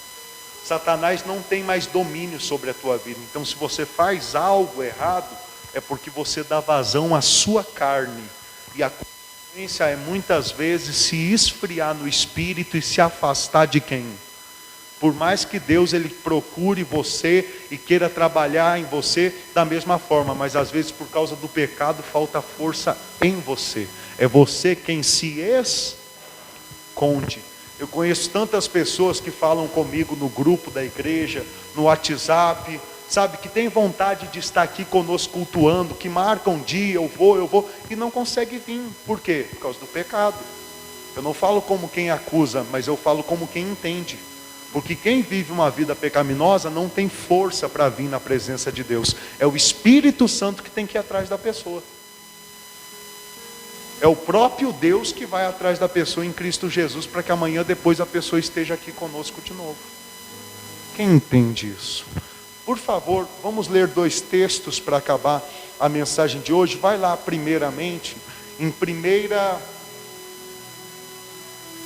Satanás não tem mais domínio sobre a tua vida. Então se você faz algo errado, é porque você dá vazão à sua carne. E a consequência é muitas vezes se esfriar no espírito e se afastar de quem? Por mais que Deus ele procure você e queira trabalhar em você da mesma forma, mas às vezes por causa do pecado falta força em você. É você quem se esconde. Eu conheço tantas pessoas que falam comigo no grupo da igreja, no WhatsApp, sabe, que tem vontade de estar aqui conosco cultuando, que marcam um dia, eu vou, e não consegue vir. Por quê? Por causa do pecado. Eu não falo como quem acusa, mas eu falo como quem entende. Porque quem vive uma vida pecaminosa não tem força para vir na presença de Deus. É o Espírito Santo que tem que ir atrás da pessoa. É o próprio Deus que vai atrás da pessoa em Cristo Jesus, para que amanhã depois a pessoa esteja aqui conosco de novo. Quem entende isso? Por favor, vamos ler 2 textos para acabar a mensagem de hoje. Vai lá primeiramente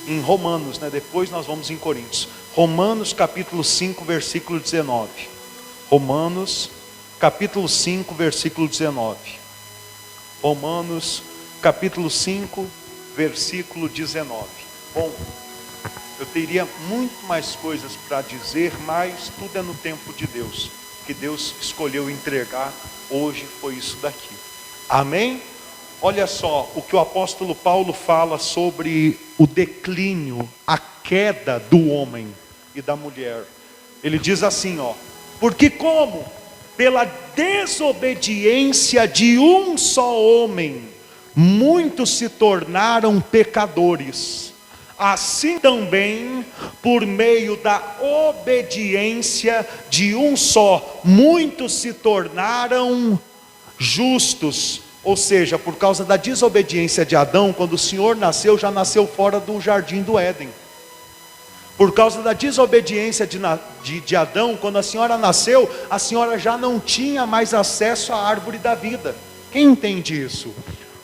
em Romanos, né? Depois nós vamos em Coríntios. Romanos capítulo 5, versículo 19. Romanos capítulo 5, versículo 19. Romanos capítulo 5, versículo 19. Bom, eu teria muito mais coisas para dizer, mas tudo é no tempo de Deus. Que Deus escolheu entregar hoje foi isso daqui. Amém? Olha só o que o apóstolo Paulo fala sobre o declínio, a queda do homem e da mulher. Ele diz assim, porque como? Pela desobediência de um só homem, muitos se tornaram pecadores. Assim também, por meio da obediência de um só, muitos se tornaram justos. Ou seja, por causa da desobediência de Adão, quando o Senhor nasceu, já nasceu fora do jardim do Éden. Por causa da desobediência de Adão, quando a senhora nasceu, a senhora já não tinha mais acesso à árvore da vida. Quem entende isso?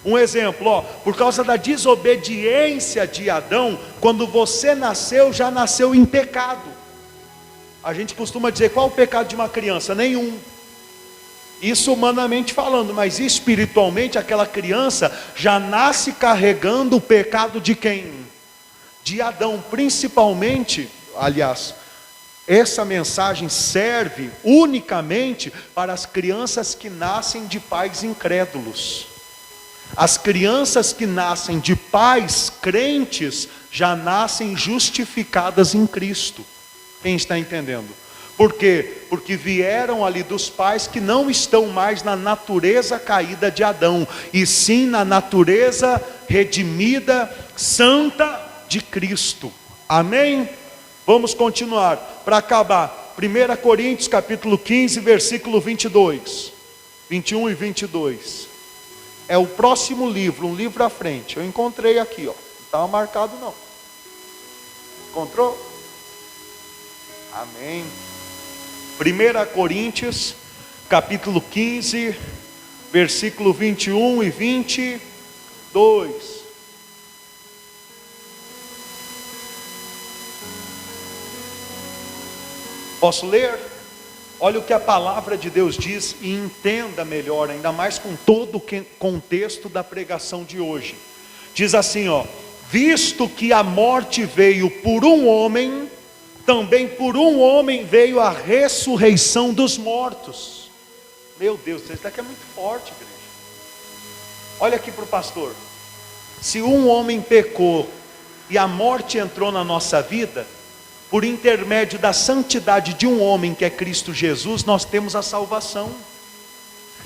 Um exemplo, por causa da desobediência de Adão, quando você nasceu, já nasceu em pecado. A gente costuma dizer, qual o pecado de uma criança? Nenhum. Isso humanamente falando, mas espiritualmente aquela criança já nasce carregando o pecado de quem? De Adão, principalmente, aliás, essa mensagem serve unicamente para as crianças que nascem de pais incrédulos. As crianças que nascem de pais crentes já nascem justificadas em Cristo. Quem está entendendo? Por quê? Porque vieram ali dos pais que não estão mais na natureza caída de Adão, e sim na natureza redimida, santa de Cristo. Amém? Vamos continuar, para acabar. 1 Coríntios capítulo 15, versículo 22, 21 e 22. É o próximo livro, um livro à frente. Eu encontrei aqui, não estava marcado não. Encontrou? Amém. 1 Coríntios, capítulo 15, versículo 21 e 22. Posso ler? Olha o que a palavra de Deus diz e entenda melhor, ainda mais com todo o contexto da pregação de hoje. Diz assim, visto que a morte veio por um homem, também por um homem veio a ressurreição dos mortos. Meu Deus, isso daqui é muito forte, igreja. Olha aqui para o pastor. Se um homem pecou e a morte entrou na nossa vida, por intermédio da santidade de um homem que é Cristo Jesus, nós temos a salvação.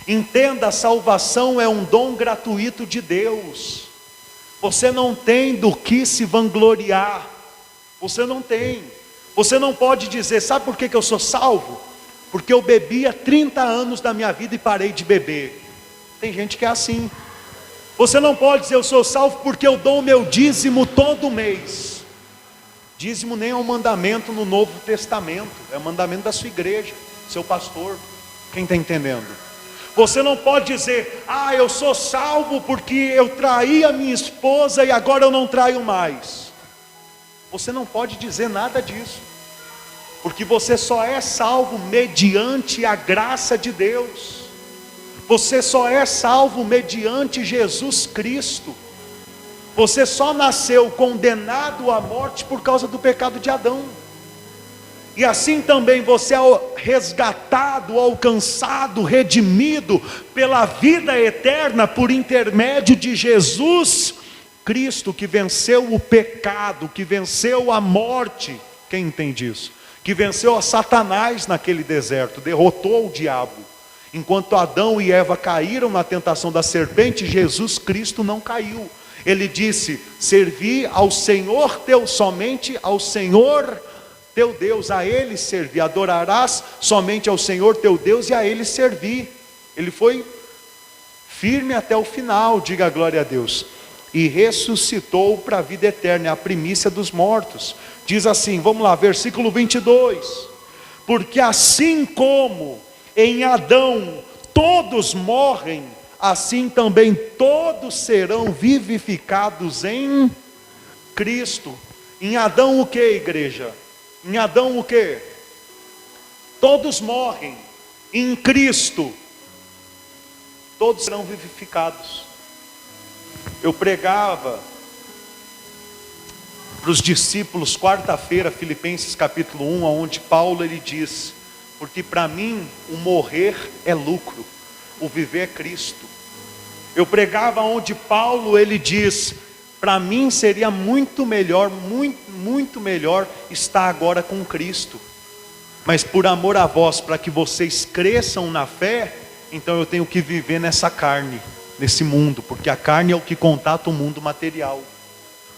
Entenda, a salvação é um dom gratuito de Deus. Você não tem do que se vangloriar. Você não tem. Você não pode dizer, sabe por que eu sou salvo? Porque eu bebia 30 anos da minha vida e parei de beber. Tem gente que é assim. Você não pode dizer, eu sou salvo porque eu dou o meu dízimo todo mês. Dízimo nem é um mandamento no Novo Testamento, é um mandamento da sua igreja, seu pastor. Quem está entendendo? Você não pode dizer, eu sou salvo porque eu traí a minha esposa e agora eu não traio mais. Você não pode dizer nada disso, porque você só é salvo mediante a graça de Deus. Você só é salvo mediante Jesus Cristo. Você só nasceu condenado à morte por causa do pecado de Adão. E assim também você é resgatado, alcançado, redimido pela vida eterna por intermédio de Jesus Cristo, que venceu o pecado, que venceu a morte. Quem entende isso? Que venceu a Satanás naquele deserto, derrotou o diabo. Enquanto Adão e Eva caíram na tentação da serpente, Jesus Cristo não caiu. Ele disse: servi ao Senhor teu, somente ao Senhor teu Deus, a Ele servir. Adorarás somente ao Senhor teu Deus e a Ele servir. Ele foi firme até o final, diga glória a Deus. E ressuscitou para a vida eterna, é a primícia dos mortos. Diz assim, vamos lá, versículo 22. Porque assim como em Adão todos morrem, assim também todos serão vivificados em Cristo. Em Adão o que, igreja? Em Adão o que? Todos morrem. Em Cristo todos serão vivificados. Eu pregava para os discípulos quarta-feira, Filipenses capítulo 1, onde Paulo ele diz: porque para mim o morrer é lucro, o viver é Cristo. Eu pregava onde Paulo ele diz: para mim seria muito melhor, muito melhor estar agora com Cristo. Mas por amor a vós, para que vocês cresçam na fé, então eu tenho que viver nessa carne, nesse mundo, porque a carne é o que contata o mundo material.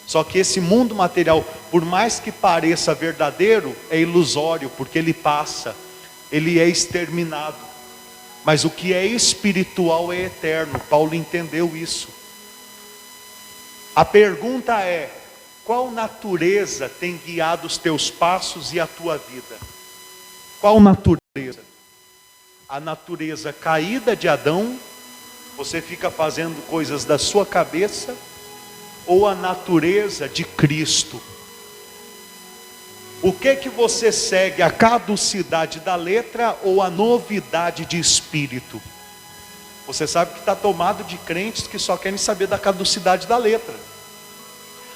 Só que esse mundo material, por mais que pareça verdadeiro, é ilusório, porque ele passa, ele é exterminado. Mas o que é espiritual é eterno. Paulo entendeu isso. A pergunta é: qual natureza tem guiado os teus passos e a tua vida? Qual natureza? A natureza caída de Adão, você fica fazendo coisas da sua cabeça, ou a natureza de Cristo? O que você segue, a caducidade da letra ou a novidade de espírito? Você sabe que está tomado de crentes que só querem saber da caducidade da letra.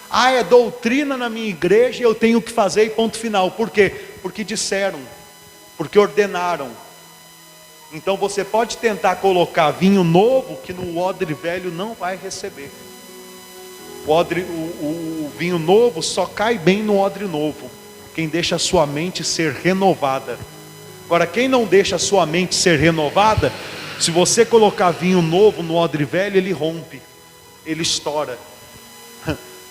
Ah, é doutrina na minha igreja, eu tenho que fazer e ponto final. Por quê? Porque disseram, porque ordenaram. Então você pode tentar colocar vinho novo, que no odre velho não vai receber. O vinho novo só cai bem no odre novo. Quem deixa a sua mente ser renovada. Agora, quem não deixa a sua mente ser renovada, se você colocar vinho novo no odre velho, ele rompe, ele estoura.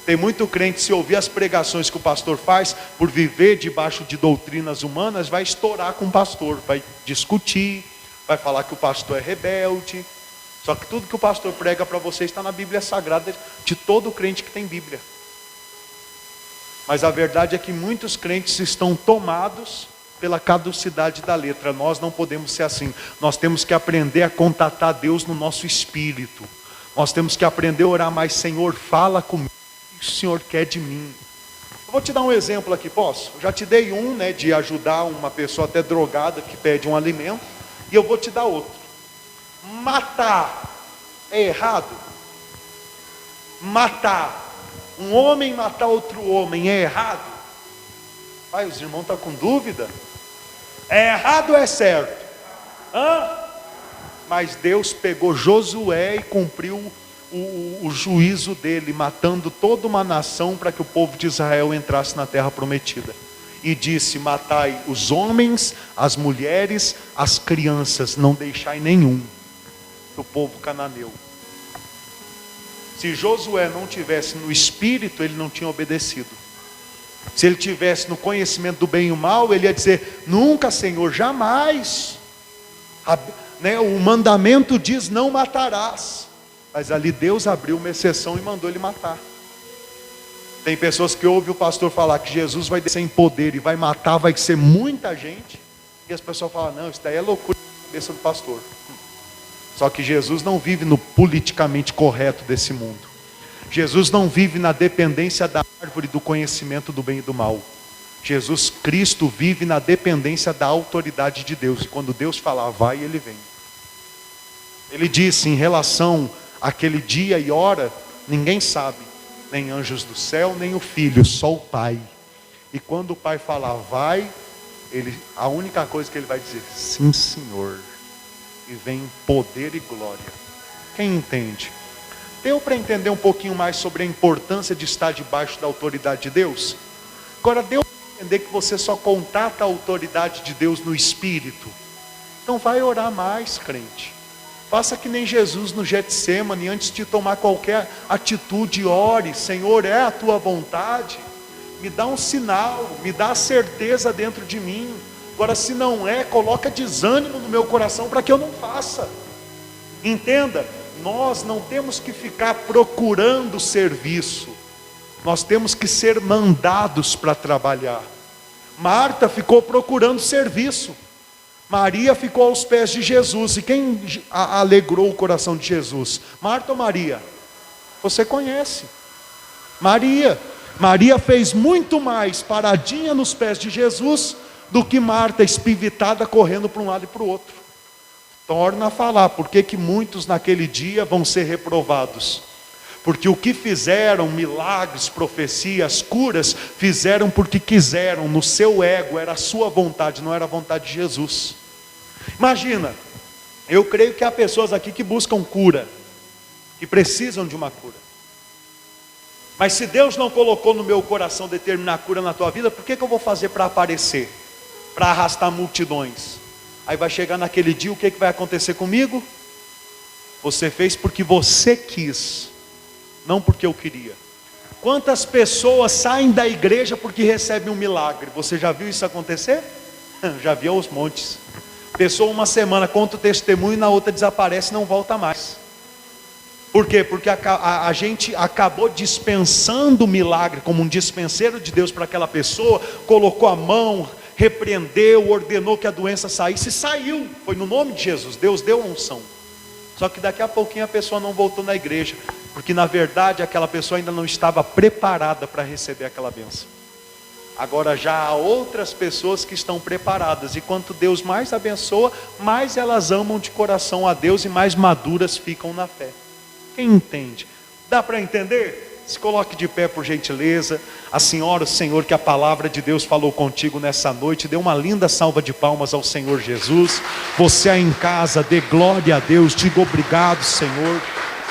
Tem muito crente, se ouvir as pregações que o pastor faz, por viver debaixo de doutrinas humanas, vai estourar com o pastor, vai discutir, vai falar que o pastor é rebelde. Só que tudo que o pastor prega para você está na Bíblia Sagrada de todo crente que tem Bíblia. Mas a verdade é que muitos crentes estão tomados pela caducidade da letra. Nós não podemos ser assim. Nós temos que aprender a contatar Deus no nosso espírito. Nós temos que aprender a orar mais: Senhor, fala comigo, o que o Senhor quer de mim? Eu vou te dar um exemplo aqui, posso? Eu já te dei um, de ajudar uma pessoa até drogada que pede um alimento. E eu vou te dar outro. Matar é errado? Matar, um homem matar outro homem é errado? Pai, os irmãos estão com dúvida? É errado ou é certo? Mas Deus pegou Josué e cumpriu o juízo dele, matando toda uma nação para que o povo de Israel entrasse na terra prometida. E disse: matai os homens, as mulheres, as crianças, não deixai nenhum do povo cananeu. Se Josué não tivesse no espírito, ele não tinha obedecido. Se ele tivesse no conhecimento do bem e o mal, ele ia dizer: nunca, Senhor, jamais. O mandamento diz: não matarás. Mas ali Deus abriu uma exceção e mandou ele matar. Tem pessoas que ouvem o pastor falar que Jesus vai descer em poder e vai matar, vai ser muita gente, e as pessoas falam: não, isso daí é loucura na cabeça do pastor. Só que Jesus não vive no politicamente correto desse mundo. Jesus não vive na dependência da árvore do conhecimento do bem e do mal. Jesus Cristo vive na dependência da autoridade de Deus. E quando Deus falar vai, ele vem. Ele disse em relação àquele dia e hora, ninguém sabe, nem anjos do céu, nem o Filho, só o Pai. E quando o Pai falar vai, a única coisa que ele vai dizer, sim Senhor, e vem poder e glória. Quem entende? Deu para entender um pouquinho mais sobre a importância de estar debaixo da autoridade de Deus? Agora deu para entender que você só contata a autoridade de Deus no Espírito? Então vai orar mais, crente. Faça que nem Jesus no Getsemane, antes de tomar qualquer atitude, ore, Senhor, é a tua vontade? Me dá um sinal, me dá a certeza dentro de mim. Agora se não é, coloca desânimo no meu coração para que eu não faça. Entenda, nós não temos que ficar procurando serviço, nós temos que ser mandados para trabalhar. Marta ficou procurando serviço, Maria ficou aos pés de Jesus. E quem alegrou o coração de Jesus? Marta ou Maria? Você conhece. Maria fez muito mais paradinha nos pés de Jesus do que Marta espivitada correndo para um lado e para o outro. Torna a falar, por que muitos naquele dia vão ser reprovados? Porque o que fizeram, milagres, profecias, curas, fizeram porque quiseram, no seu ego, era a sua vontade, não era a vontade de Jesus. Imagina, eu creio que há pessoas aqui que buscam cura, que precisam de uma cura. Mas se Deus não colocou no meu coração determinar a cura na tua vida, por que eu vou fazer para aparecer? Para arrastar multidões? Aí vai chegar naquele dia, o que vai acontecer comigo? Você fez porque você quis, não porque eu queria. Quantas pessoas saem da igreja porque recebem um milagre? Você já viu isso acontecer? Já vi aos montes. Pessoa uma semana conta o testemunho, na outra desaparece e não volta mais. Por quê? Porque a gente acabou dispensando o milagre como um dispenseiro de Deus para aquela pessoa, colocou a mão, repreendeu, ordenou que a doença saísse, e saiu, foi no nome de Jesus, Deus deu a unção. Só que daqui a pouquinho a pessoa não voltou na igreja, porque na verdade aquela pessoa ainda não estava preparada para receber aquela bênção. Agora já há outras pessoas que estão preparadas, e quanto Deus mais abençoa, mais elas amam de coração a Deus e mais maduras ficam na fé. Quem entende? Dá para entender? Se coloque de pé por gentileza. A senhora, o Senhor, que a palavra de Deus falou contigo nessa noite, dê uma linda salva de palmas ao Senhor Jesus. Você aí em casa, dê glória a Deus, diga obrigado, Senhor,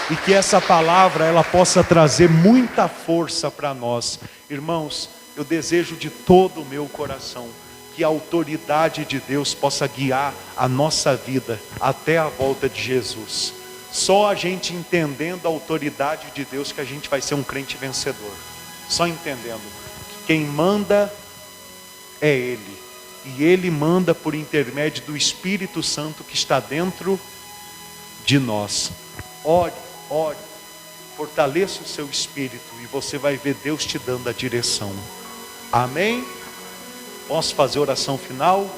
e que essa palavra ela possa trazer muita força para nós. Irmãos, eu desejo de todo o meu coração que a autoridade de Deus possa guiar a nossa vida até a volta de Jesus. Só a gente entendendo a autoridade de Deus que a gente vai ser um crente vencedor. Só entendendo que quem manda é Ele, e Ele manda por intermédio do Espírito Santo que está dentro de nós. Ore, fortaleça o seu espírito e você vai ver Deus te dando a direção. Amém? Posso fazer oração final?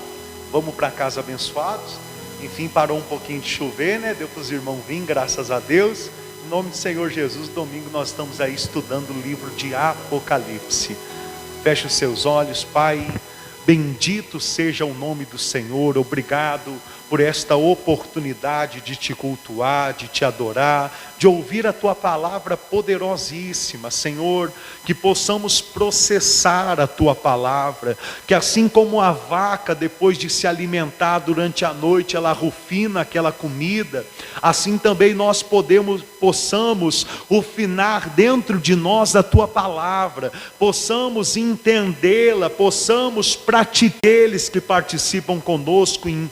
Vamos para casa abençoados? Enfim, parou um pouquinho de chover, né? Deu para os irmãos virem, graças a Deus. Em nome do Senhor Jesus, domingo nós estamos aí estudando o livro de Apocalipse. Feche os seus olhos, Pai. Bendito seja o nome do Senhor. Obrigado por esta oportunidade de te cultuar, de te adorar, de ouvir a tua palavra poderosíssima, Senhor, que possamos processar a tua palavra, que assim como a vaca depois de se alimentar durante a noite, ela rufina aquela comida, assim também nós possamos rufinar dentro de nós a tua palavra, possamos entendê-la, possamos praticar eles que participam conosco em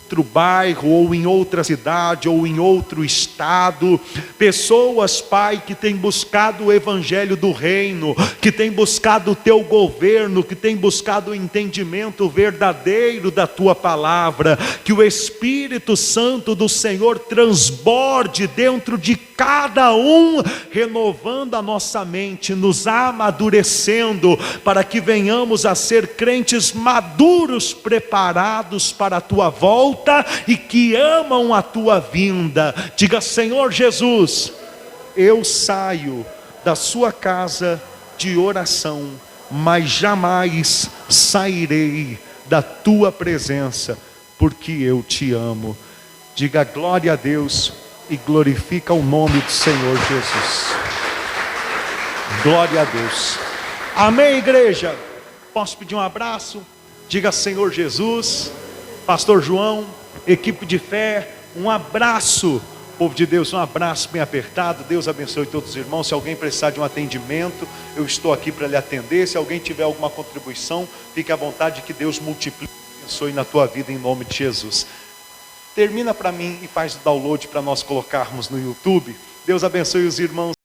outro bairro, ou em outra cidade, ou em outro estado, pessoas, Pai, que têm buscado o evangelho do reino, que têm buscado o teu governo, que têm buscado o entendimento verdadeiro da tua palavra, que o Espírito Santo do Senhor transborde dentro de cada um, renovando a nossa mente, nos amadurecendo, para que venhamos a ser crentes maduros, preparados para a tua volta, e que amam a tua vinda. Diga: Senhor Jesus, eu saio da sua casa de oração, mas jamais sairei da tua presença, porque eu te amo. Diga glória a Deus e glorifica o nome do Senhor Jesus. Glória a Deus. Amém, igreja? Posso pedir um abraço? Diga Senhor Jesus, Pastor João, equipe de fé, um abraço. Povo de Deus, um abraço bem apertado. Deus abençoe todos os irmãos. Se alguém precisar de um atendimento, eu estou aqui para lhe atender. Se alguém tiver alguma contribuição, fique à vontade, que Deus multiplique e abençoe na tua vida em nome de Jesus. Termina para mim e faz o download para nós colocarmos no YouTube. Deus abençoe os irmãos.